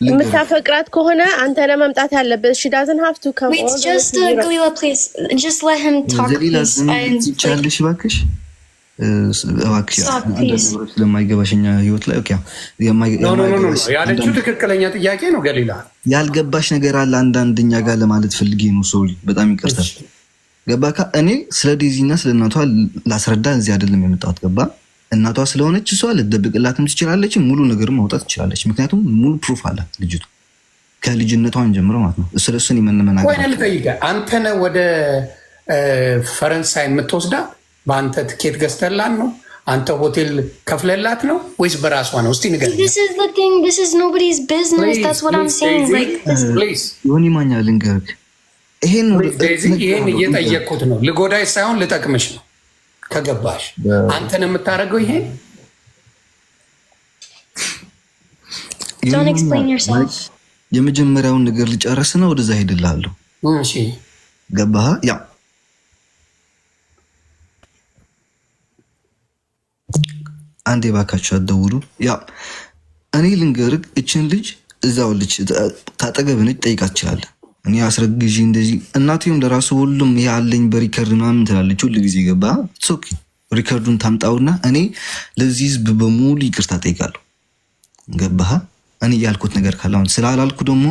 የምታፈቅራት ከሆነ አንተ ለመምጣት ያለበት she doesn't have to come. Wait, just Galila, please just let him talk, please. ይቻልሽ እባክሽ ስለማይገባሽኛ ህይወት ላይ ኦኬ ያለችው ትክክለኛ ጥያቄ ነው። ገሊላ ያልገባሽ ነገር አለ አንዳንድኛ ጋር ለማለት ፈልጌ ነው። ሶሪ በጣም ይቅርታ። ገባካ? እኔ ስለ ዴዚና ስለ እናቷ ላስረዳ እዚህ አይደለም የመጣሁት። ገባ? እናቷ ስለሆነች እሷ ልትደብቅላትም ትችላለች፣ ሙሉ ነገር ማውጣት ትችላለች። ምክንያቱም ሙሉ ፕሩፍ አላት ልጅቱ ከልጅነቷን ጀምሮ ማለት ነው። ስለሱን ይመነመናገር ወይ ልጠይቀ አንተ ነህ ወደ ፈረንሳይ የምትወስዳ በአንተ ትኬት ገዝተላት ነው? አንተ ሆቴል ከፍለላት ነው ወይስ በራሷ ነው? እስቲ ንገረኝ። This is the thing. This is nobody's business. That's what I'm saying. Like, ዮኒ ማኛ ልንገርህ፣ ይሄን እየጠየቅኩት ነው። ልጎዳይ ሳይሆን ልጠቅምሽ ነው። ከገባሽ አንተን የምታደርገው ይሄን don't explain yourself. የመጀመሪያውን ነገር ልጨርስና ወደዛ ሄድልሃለሁ። እሺ ገባህ? ያ አንዴ ባካችሁ አትደውሉ። ያ እኔ ልንገርህ፣ እችን ልጅ እዛው ልጅ ታጠገብ ነች፣ ጠይቃት ትችላለህ። እኔ አስረግዢ እንደዚህ እናቴም ለራሱ ሁሉም ያለኝ በሪከርድ ምናምን ትላለች ሁሉ ጊዜ። ገባ? ኦኬ ሪከርዱን ታምጣውና እኔ ለዚህ ህዝብ በሙሉ ይቅርታ ጠይቃለሁ። ገባህ? እኔ ያልኩት ነገር ካለ አሁን ስላላልኩ ደግሞ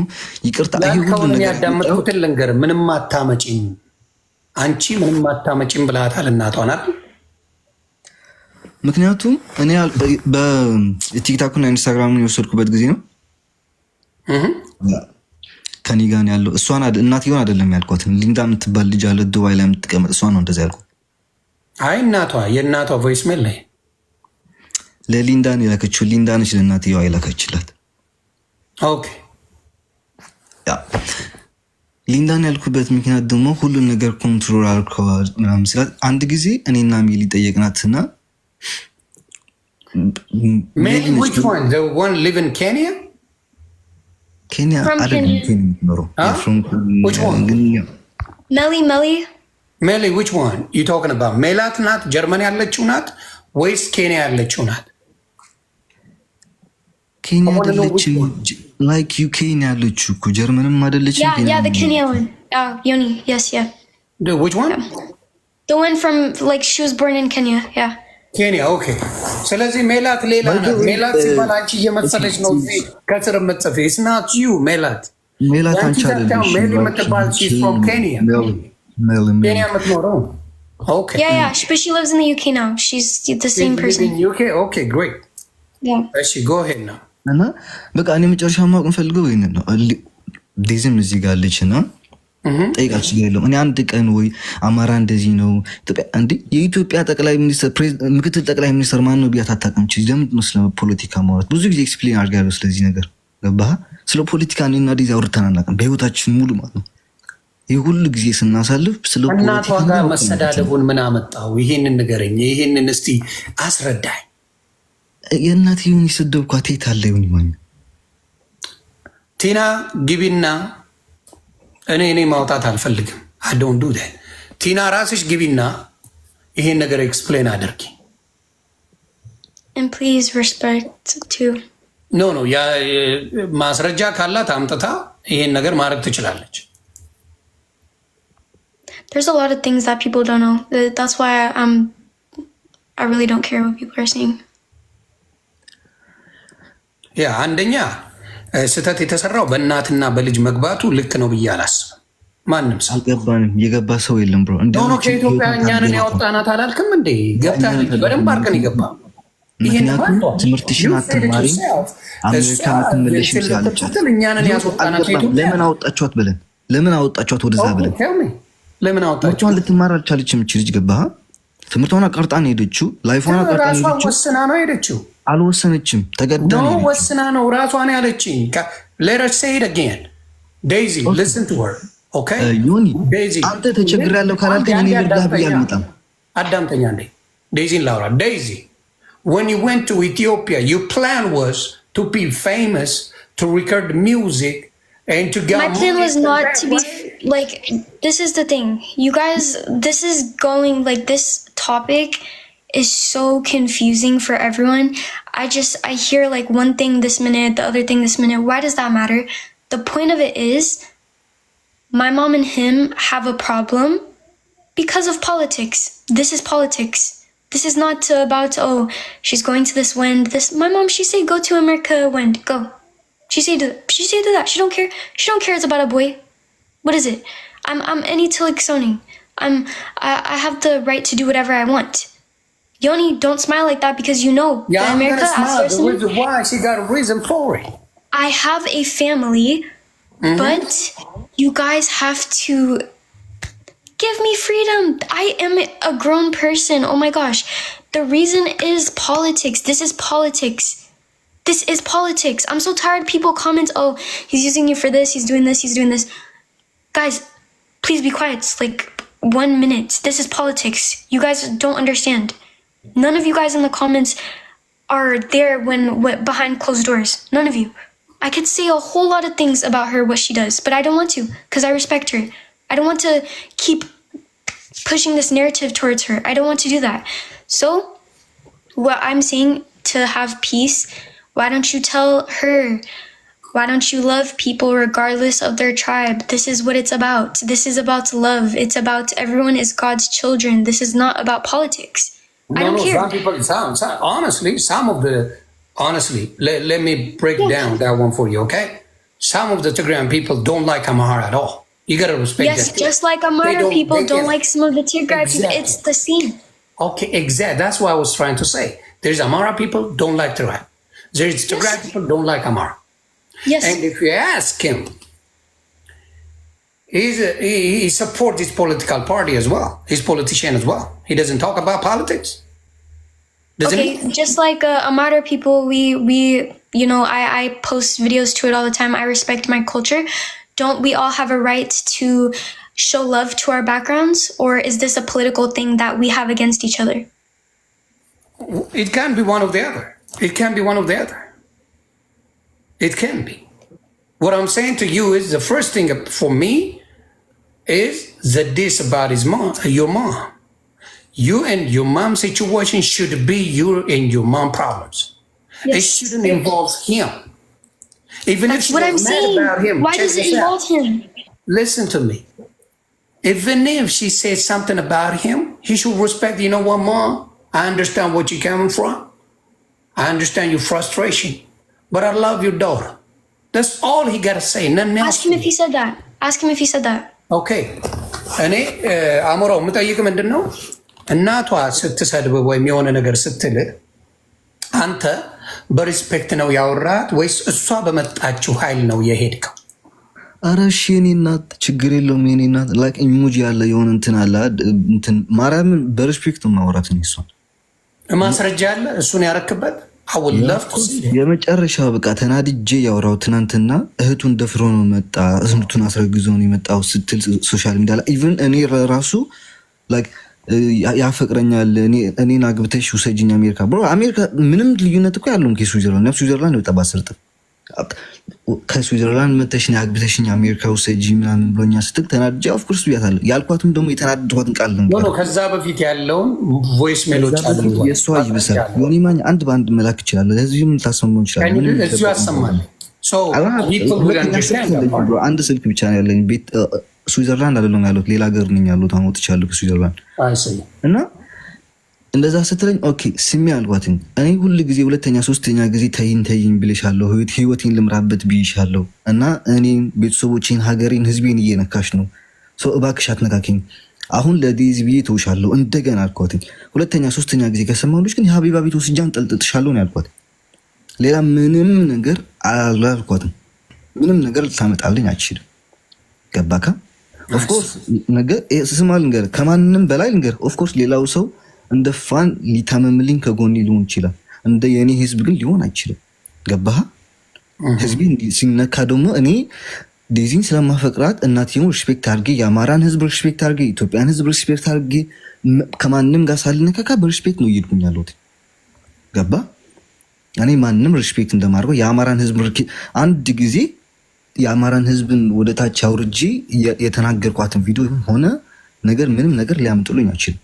ይቅርታ። ሁሉ ነገር ያዳመጥኩትን ልንገርህ። ምንም አታመጪም አንቺ ምንም አታመጪም ብላታል እናቷን አይደል? ምክንያቱም እኔ በቲክታክና ኢንስታግራምን የወሰድኩበት ጊዜ ነው ከኔ ጋር ያለው እሷን እናትየውን አይደለም ያልኳት። ሊንዳ የምትባል ልጅ አለ ዱባይ ላይ የምትቀመጥ እሷን ነው እንደዛ ያልኩት። አይ የእናቷ ቮይስ ሜል ላይ ለሊንዳን የላከችው ሊንዳ ነች ለእናትየዋ የላከችላት። ኦኬ ያ ሊንዳን ያልኩበት ምክንያት ደግሞ ሁሉን ነገር ኮንትሮል አልከዋል ምናምን ስላት አንድ ጊዜ እኔና ሚሊ ጠየቅናትና Maybe which one? The one live in Kenya? Kenya? I don't know. Which one? Melly, which one you talking about? Melat ናት ጀርመን ያለችው ናት ወይስ ኬንያ ያለችው ናት? ኬንያ ያለችው like UK ያለችው እኮ ጀርመንም አይደለችም። Yeah, the Kenya one. Yoni, yes, yeah. Which one? The one from like she was born in Kenya, yeah. ኬንያ ኦኬ። ስለዚህ ሜላት ሌላ ናት። ሜላት ሲባል አንቺ እየመሰለች ነው እዚህ ከስር የምትጽፊ። It's not you ሜላት አንቺ አይደለሽ። ሜሊ የምትባል she's from Kenya. ኬንያ የምትኖረው ኦኬ። Yeah, but she lives in the UK now. She's the same person. In UK? Okay, great. Yeah. እሺ go ahead now. እና በቃ እኔ መጨረሻ ማወቅ እንፈልገው ይሄንን ነው። ዴዝም እዚህ ጋር አለችና ጠይቃችሁ የለውም። እኔ አንድ ቀን ወይ አማራ እንደዚህ ነው እንዴ የኢትዮጵያ ጠቅላይ ሚኒስትር ምክትል ጠቅላይ ሚኒስትር ማን ነው ቢያት አታውቅም። ለምንድን ነው ስለ ፖለቲካ ማውራት? ብዙ ጊዜ ኤክስፕሌን አድርጋለሁ ስለዚህ ነገር። ገባህ? ስለ ፖለቲካ እኔና ዴዚ አውርተን አናውቅም በህይወታችን ሙሉ ማለት ነው። ይህ ሁሉ ጊዜ ስናሳልፍ ስለ እናቷ ጋር መሰዳደቡን ምን አመጣው? ይሄንን ንገረኝ። ይሄንን እስቲ አስረዳኝ። የእናትየውን የሰደብኳት የት አለ ይሁን ማለት ቲና ግቢና እኔ ማውጣት አልፈልግም። አዶን ዱ ቲና ራስሽ ግቢና ይሄን ነገር ኤክስፕሌን አድርጊ። And please respect too. ኖ ያ ማስረጃ ካላት አምጥታ ይሄን ነገር ማድረግ ትችላለች። There's a lot of things that people don't know. That's why I really don't care what people are saying. ያ አንደኛ ስህተት የተሰራው በእናትና በልጅ መግባቱ ልክ ነው ብዬ አላስብም። ማንም ሰው አልገባንም። የገባ ሰው የለም ብሮ። እንደው ከኢትዮጵያ እኛንን ያወጣናት አላልክም እንዴ? ገብታ በደንብ አድርገን ይገባ። ምክንያቱም ትምህርትሽን አትማሪ አሜሪካ ምትመለሽ ስላለች እኛንን ያስወጣናት ከኢትዮጵያ። ለምን አወጣችኋት ብለን ለምን አወጣችኋት ወደዛ ብለን ለምን አወጣችኋት? ልትማር አልቻለችም እቺ ልጅ ገባህ? ትምህርቷን አቀርጣን ሄደችው። ላይፏን አቀርጣን ሄደችው። ወስና ነው ሄደችው። አልወሰነችም። ተገዳ ነው ወስና ነው ራሷን ያለችኝ። let us say it again. Daisy, listen to her. Okay? ዮኒ Daisy, አንተ ተቸግሬያለሁ ካላልከኝ እኔ ልርዳህ ብዬ አልመጣም። አዳምጠኛ እንዴ Daisy ላውራ። Daisy, when you went to Ethiopia, your plan was to be famous, to record music, and to get My plan was not to be like, this is the thing. You guys, this is going like, this topic is so confusing for everyone. I hear like one thing this minute, the other thing this minute. Why does that matter? The point of it is, my mom and him have a problem because of politics. This is politics. This is not about, oh, she's going to this wind. My mom, she say, go to America wind, go. She say do that. She don't care. She don't care it's about a boy. What is it? I'm any Tilik Sony. I have the right to do whatever I want. Yoni, don't smile like that because you know that America. The reason why she got a reason for it. I have a family, but you guys have to give me freedom. I am a grown person. Oh my gosh. The reason is politics. This is politics. This is politics. I'm so tired. People comment, oh, he's using you for this. He's doing this. He's doing this. Guys, please be quiet. It's like 1 minute. This is politics. You guys don't understand. None of you guys in the comments are there when behind closed doors. None of you. I could say a whole lot of things about her, what she does, but I don't want to because I respect her. I don't want to keep pushing this narrative towards her. I don't want to do that. So what I'm saying, to have peace, why don't you tell her? Why don't you love people regardless of their tribe? This is what it's about. This is about love. It's about everyone is God's children. This is not about politics. I don't care. Some people, honestly, let me break down that one for you, okay? Some of the Tigrayan people don't like Amhara at all. You gotta respect that. Yes, just like Amhara people don't like some of the Tigray people. It's the same. Okay, exactly. That's what I was trying to say. There's Amhara people don't like Tigray. There's Tigray people don't like Amhara. Yes. And if you ask him, he supports his political party as well. He's politician as well. He doesn't talk about politics. Doesn't okay, he? Just like Amhara people, we you know, I post videos to it all the time. I respect my culture. Don't we all have a right to show love to our backgrounds? Or is this a political thing that we have against each other? It can be one of the other. It can be one of the other. It can be. What I'm saying to you is the first thing for me is the diss about your mom. You and your mom's situation should be your and your mom problems. Yes. It shouldn't involve him. Even That's if what I'm mad saying. about him, why does it involve him? Listen to me. Even if she says something about him, he should respect, you know what, Mom? I understand what you're coming from. I understand your frustration. But I love your daughter. That's all he got to say. Nothing else. Ask him if he said that. Ask him if he said that. Okay. እኔ አሞራው የምጠይቅ ምንድን ነው እናቷ ስትሰድብ ወይም የሆነ ነገር ስትል አንተ በሪስፔክት ነው ያወራት ወይስ እሷ በመጣችው ኃይል ነው የሄድከው? ኧረ እሺ የኔ እናት ችግር የለውም የኔ እናት ላይክ ኢሞጂ ያለ የሆነ እንትን አለ እንትን ማርያምን በሪስፔክት ነው ማውራት ነው እሷን ማስረጃ አለ እሱን ያረክበት የመጨረሻ በቃ ተናድጄ ያወራው ትናንትና እህቱን ደፍሮ ነው መጣ እህቱን አስረግዞ ነው የመጣው ስትል ሶሻል ሚዲያ ላይ ኢቭን እኔ ራሱ ላይክ ያፈቅረኛል እኔን አግብተሽ ውሰጂኝ አሜሪካ ብሮ አሜሪካ ምንም ልዩነት እኮ ያለው ከስዊዘርላንድ ነው ስዊዘርላንድ በጣም አስርጥ ከስዊዘርላንድ መተሽኝ አግብተሽኝ አሜሪካ ውሰጂ ምናምን ብሎኛ ስትል ተናድጄ ኦፍኮርስ ብያታለሁ። ያልኳትም ደግሞ የተናደድኳትን ቃል ነው። ከዛ በፊት ያለውን ቮይስ ሜሎች አሉ። የእሷ ይብሳል። ዮኒ ማኛ አንድ በአንድ መላክ ይችላል። ለዚህም ልታሰማው ይችላል። እዚሁ ያሰማል። አንድ ስልክ ብቻ ነው ያለኝ። ቤት ስዊዘርላንድ አይደለም ያሉት፣ ሌላ ሀገር ነኝ ያሉት። አሞጥቻለሁ ከስዊዘርላንድ እና እንደዛ ስትለኝ ኦኬ ስሚ አልኳትኝ። እኔ ሁል ጊዜ ሁለተኛ ሶስተኛ ጊዜ ተይኝ ብልሻለሁ፣ ህይወቴን ልምራበት ብይሻለሁ እና እኔን ቤተሰቦቼን ሀገሬን ህዝቤን እየነካሽ ነው፣ ሰው እባክሽ አትነካኪኝ። አሁን ለዴዚ ብዬ ተውሻለሁ እንደገና አልኳትኝ። ሁለተኛ ሶስተኛ ጊዜ ከሰማሁልሽ ግን የሀቢባ ቤት ወስጃን ጠልጥጥሻለሁ ነው ያልኳት። ሌላ ምንም ነገር አላልኳትም። ምንም ነገር ልታመጣልኝ አትችልም። ገባካ? ኦፍኮርስ ነገር ስማ ልንገር፣ ከማንም በላይ ልንገር፣ ኦፍኮርስ ሌላው ሰው እንደ ፋን ሊታመምልኝ ከጎኔ ሊሆን ይችላል። እንደ የኔ ህዝብ ግን ሊሆን አይችልም። ገባህ? ህዝቤ ሲነካ ደግሞ እኔ ዴዚን ስለማፈቅራት እናትየው ሪስፔክት አድርጌ የአማራን ህዝብ ሪስፔክት አድርጌ ኢትዮጵያን ህዝብ ሪስፔክት አድርጌ ከማንም ጋር ሳልነካካ በሪስፔክት ነው እየሄድኩኝ ያለሁት። ገባህ? እኔ ማንም ሪስፔክት እንደማድረገው የአማራን ህዝብ አንድ ጊዜ የአማራን ህዝብን ወደ ታች አውርጄ የተናገርኳትን ቪዲዮ ሆነ ነገር ምንም ነገር ሊያምጥሉኝ አይችልም።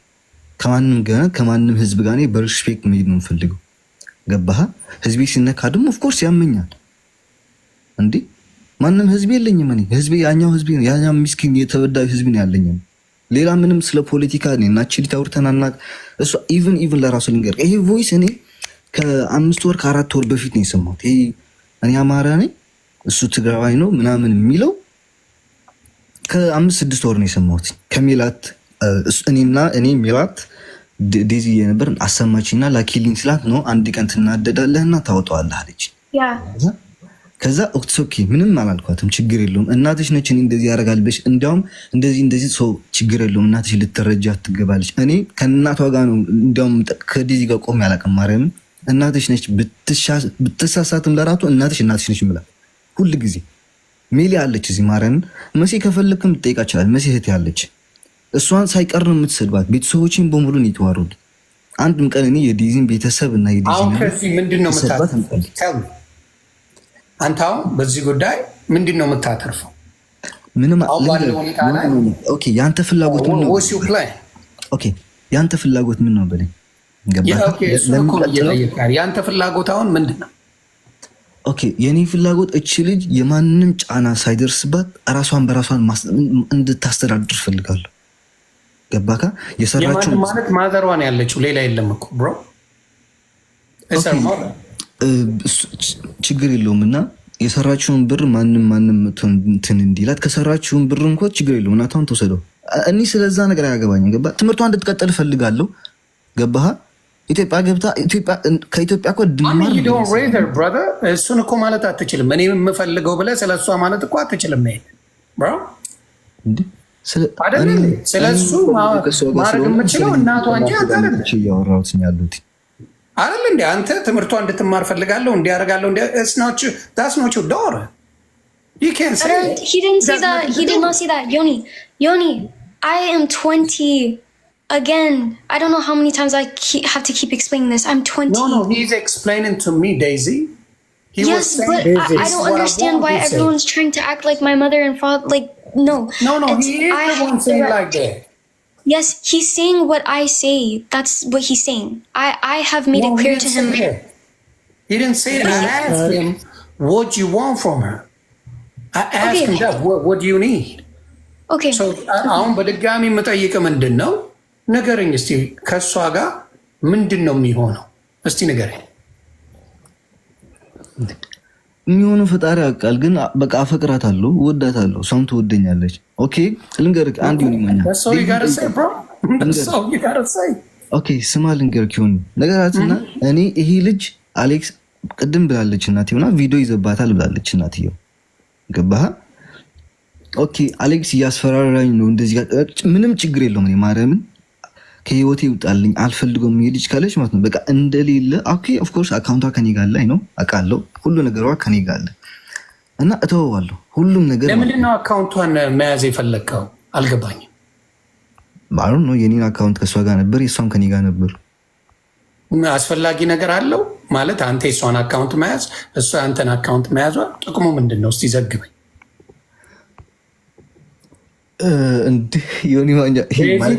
ከማንም ህዝብ ጋር በሪስፔክት መሄድ ነው የምፈልገው። ገባህ? ህዝቤ ሲነካ ደግሞ ኦፍኮርስ ያመኛል። እንዴ ማንም ህዝብ የለኝም እኔ ህዝቤ ያኛው ህዝቤ ነው። ያኛው ምስኪን የተበዳዩ ህዝብ ነው ያለኝ። ሌላ ምንም ስለ ፖለቲካ እኔና ቺሊ ታውርተናና እሱ ኢቭን ለራሱ ልንገር፣ ይሄ ቮይስ እኔ ከ5 ወር ከ4 ወር በፊት ነው የሰማሁት። ይሄ እኔ አማራ ነኝ እሱ ትግራዋይ ነው ምናምን የሚለው ከ5-6 ወር ነው የሰማሁት ከሜላት እኔ ሚላት ዴዚ የነበር አሰማችና ላኪሊን ስላት ነው አንድ ቀን ትናደዳለህና ታወጣዋለህ አለች። ከዛ ኦኬ ምንም አላልኳትም፣ ችግር የለውም እናትሽ ነች እንደዚህ ያደርጋል ብለሽ እንዲያውም እንደዚህ ሰው ችግር የለውም እናትሽ ልትረጃ ትገባለች። እኔ ከእናቷ ጋር ነው እንዲያውም ከዴዚ ጋር ቆሜ አላውቅም። ማርያምን እናትሽ ነች ብትሳሳትም ለራቱ እናትሽ ነች የምላት ሁል ጊዜ። ሜሊ አለች እዚህ ማርያምን መሲ ከፈለክም ልጠይቃ ይችላል። መሲ እህቴ አለች፣ እሷን ሳይቀር ነው የምትሰድባት። ቤተሰቦችን በሙሉ ነው የተዋሩት። አንድም ቀን እኔ የዲዚን ቤተሰብ እና የዲዚን ምንድን ነው አንተ አሁን በዚህ ጉዳይ ምንድን ነው የምታተርፈው? ምንም ኦኬ ያንተ ፍላጎት ምን ነው? ኦኬ ያንተ ፍላጎት ምን ነው በለኝ። ያንተ ፍላጎት አሁን ምንድን ነው? ኦኬ የኔ ፍላጎት እቺ ልጅ የማንም ጫና ሳይደርስባት ራሷን በራሷን እንድታስተዳድር ፈልጋለሁ። ገባካ? የሰራችው ማለት ማዘሯን ያለችው ሌላ የለም እኮ ብሮ። ችግር የለውም እና የሰራችውን ብር ማንም እንትን እንዲላት ከሰራችውን ብር እንኳ ችግር የለውም እናቷን ተወሰደው። እኔ ስለዛ ነገር አያገባኝም። ገባ? ትምህርቷን እንድትቀጥል ፈልጋለሁ። ገባህ? ኢትዮጵያ ገብታ ከኢትዮጵያ እኮ እሱን እኮ ማለት አትችልም። እኔ የምፈልገው ብለህ ስለ እሷ ማለት እኮ አትችልም። ስለ እሱ ማድረግ የምችለው እናቷ እንጂ እያወራሁት ያሉት አይደል እንዴ? አንተ ትምህርቷ እንድትማር ፈልጋለሁ እንዲያደርጋለሁ ዶር He didn't say that. He did not say that. Yoni, I am 20. Again, I don't know how many times I have to keep explaining this. I'm 20. No, he's explaining to me, Daisy. Yes, but I don't understand why everyone's trying to act like my mother and father. Like, no. No, he is the one saying like that. Yes, he's saying what I say. That's what he's saying. I have made it clear to him. He didn't say that. I asked him, what do you want from her? I asked him that. What do you need? Okay. So, አሁን በድጋሚ የምጠይቅህ ምንድን ነው? ንገረኝ እስቲ ከእሷ ጋር ምንድን ነው የሚሆነው? እስቲ ንገረኝ። የሚሆነው ፈጣሪ ያውቃል። ግን በቃ አፈቅራታለሁ፣ እወዳታለሁ፣ እሷም ትወደኛለች። ኦኬ ልንገርህ አንድ ይሆንኛል። ኦኬ ስማ ልንገርህ ይሆን ነገራትና እኔ ይሄ ልጅ አሌክስ ቅድም ብላለች እናትየውና ቪዲዮ ይዘባታል ብላለች እናትየው። ገባህ? ኦኬ አሌክስ እያስፈራራኝ ነው እንደዚህ ምንም ችግር የለውም። እኔ ማርያምን ከህይወቴ ይውጣልኝ አልፈልገውም። ይሄ ልጅ ካለች ማለት ነው በቃ እንደሌለ ኦኬ ኦፍ ኮርስ አካውንቷ ከኔ ጋር ላይ ነው አውቃለሁ። ሁሉ ነገሯ ከኔ ጋር አለ እና እተወዋለሁ ሁሉም ነገር። ለምንድን ነው አካውንቷን መያዝ የፈለግከው? አልገባኝም። ባሉ ነው የኔን አካውንት ከእሷ ጋር ነበር፣ የእሷም ከኔ ጋር ነበር። አስፈላጊ ነገር አለው ማለት አንተ የሷን አካውንት መያዝ እሷ አንተን አካውንት መያዟ ጥቅሙ ምንድን ነው? እስቲ ዘግበኝ።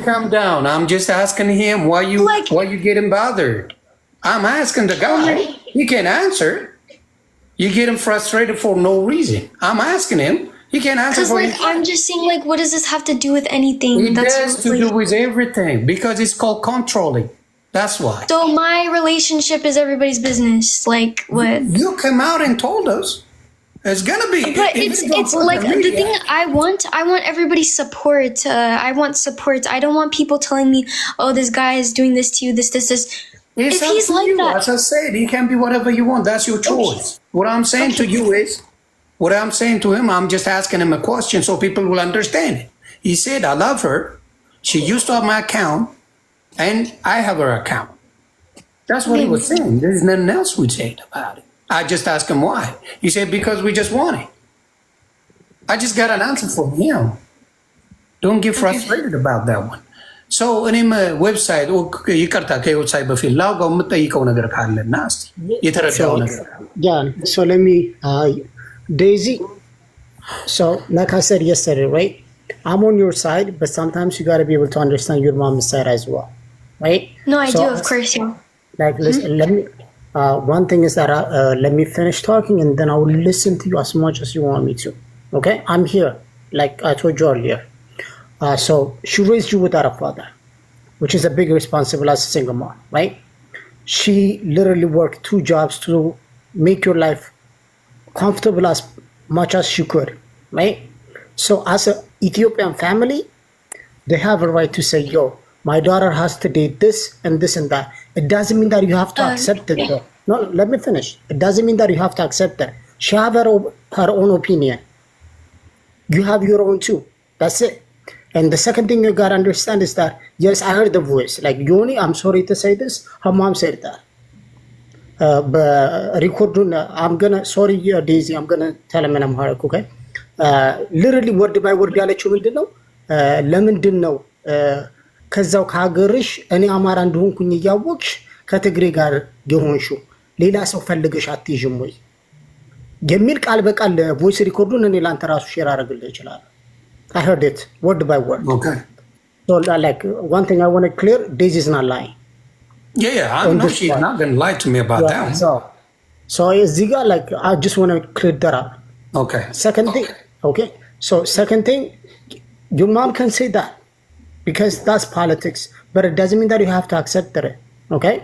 Calm down. I'm just asking him why you getting bothered. I'm asking the guy. He can't answer. You get him frustrated for no reason. I'm asking him. He can't answer for anything. I'm just saying, like, what does this have to do with anything? It has to do with everything because it's called controlling. That's why. So my relationship is everybody's business. Like, what? You came out and told us. It's gonna be. But it's like the thing I want everybody's support. I want support. I don't want people telling me, oh, this guy is doing this to you, this. If he's like that. As I said, he can be whatever you want. That's your choice. What I'm saying to you is, what I'm saying to him, I'm just asking him a question so people will understand it. He said, I love her. She used to have my account, and I have her account. That's what he was saying. There's nothing else we said about it. I just asked him why. He said, because we just want it. I just got an answer from him. Don't get frustrated about that one. So, እኔም ዌብሳይት ይቅርታ ከዌብሳይት በፊት ላውጋው የምጠይቀው ነገር ካለና እስኪ የተረዳው ነገር so let me Daisy, so like I said yesterday, right? I'm on your side, but sometimes you got to be able to understand your mom's side as well, right? No, I do, of course, yeah. Like, listen, let me one thing is that let me finish talking and then I will listen to you as much as you want me to. Okay? I'm here, like I told you earlier. So she raised you without a father, which is a big responsibility as a single mom, right? She literally worked 2 jobs to make your life comfortable as much as she could, right? So as an Ethiopian family, they have a right to say, yo, my daughter has to date this and this and that. It doesn't mean that you have to accept it though. No, let me finish. It doesn't mean that you have to accept it. She have her own opinion. You have your own too. That's it. And the second thing you gotta understand is that, yes, I heard the voice. Like, Yoni, I'm sorry to say this, her mom said that. But I'm gonna, sorry, Daisy, I'm gonna tell him in Amharic, okay? Literally word by word ያለችው ምንድን ነው? ለምንድን ነው ከዛው ከሀገርሽ እኔ አማራ እንደሆንኩኝ እያወቅሽ ከትግሬ ጋር የሆንሽው ሌላ ሰው ፈልገሽ አትይዥም ወይ የሚል ቃል በቃል ቮይስ ሪኮርዱን እኔ ላንተ ራሱ ሼር አደርግልህ ይችላል። I heard it word by word. Okay. So like one thing I want to clear, Daisy is not lying. Yeah, I know she's not going to lie to me about that. So Ziga, like, I just want to clear that up. Okay. Second thing, okay. So second thing, your mom can say that because that's politics, but it doesn't mean that you have to accept it. Okay,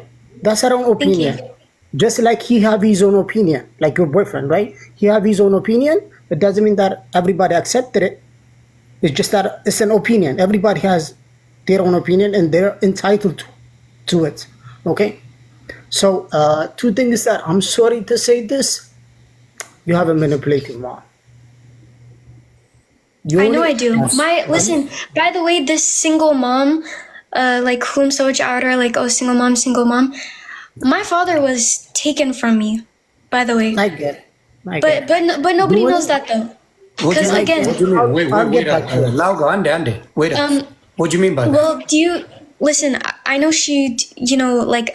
that's her own opinion. Just like he have his own opinion, like your boyfriend, right? He have his own opinion. It doesn't mean that everybody accepted it. It's just that it's an opinion. Everybody has their own opinion and they're entitled to it. Okay? So, 2 things is that I'm sorry to say this. You have a manipulative mom. I know I do. Listen, by the way, this single mom, like whom Soj outer, like, oh, single mom, my father was taken from me, by the way. I get it. But nobody knows that though. Because again, what do you mean? Wait, Lauga, ande. Wait up. What do you mean by that? Well, do you listen? I know she, like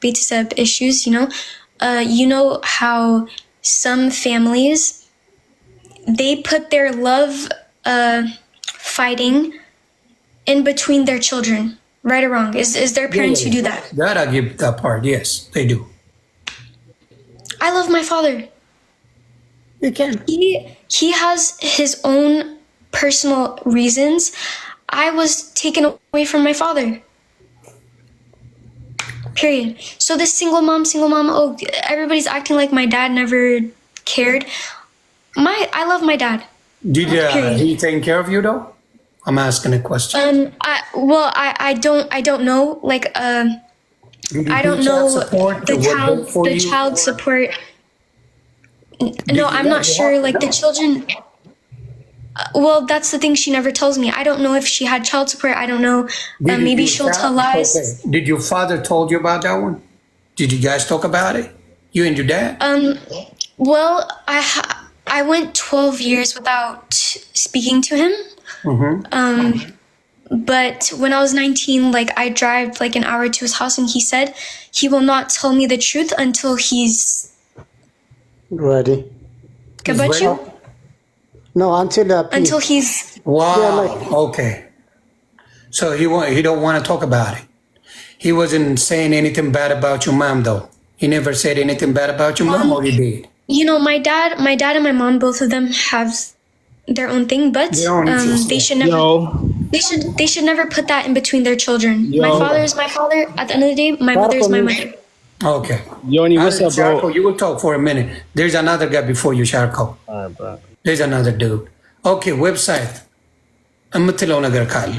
Betiseb issues. You know how some families they put their love fighting in between their children, right or wrong? Is there parents who do that? That I give that part. Yes, they do. I love my father. You can. He has his own personal reasons. I was taken away from my father. Period. So this single mom, oh, everybody's acting like my dad never cared. I love my dad. Did he take care of you though? I'm asking a question. I don't know. Like, I don't know the child support. No, I'm not sure. Like the children. Well, that's the thing. She never tells me. I don't know if she had child support. I don't know. Maybe she'll tell lies. Okay. Did your father told you about that one? Did you guys talk about it? You and your dad? Well, I went 12 years without speaking to him. But when I was 19, like I drive like an hour to his house, and he said he will not tell me the truth until he's ready. Got you? No, until he's. Wow. Okay. So he don't want to talk about it. He wasn't saying anything bad about your mom, though. He never said anything bad about your mom, or he did? You know, my dad and my mom, both of them have their own thing, but they should never. They should never put that in between their children. My father is my father. At the end of the day, my mother is my mother. Okay. Yoni, what's up, bro? Sharko, you will talk for a minute. There's another guy before you, Sharko. All right, bro. There's another dude. Okay, website. የምትለው ነገር ካለ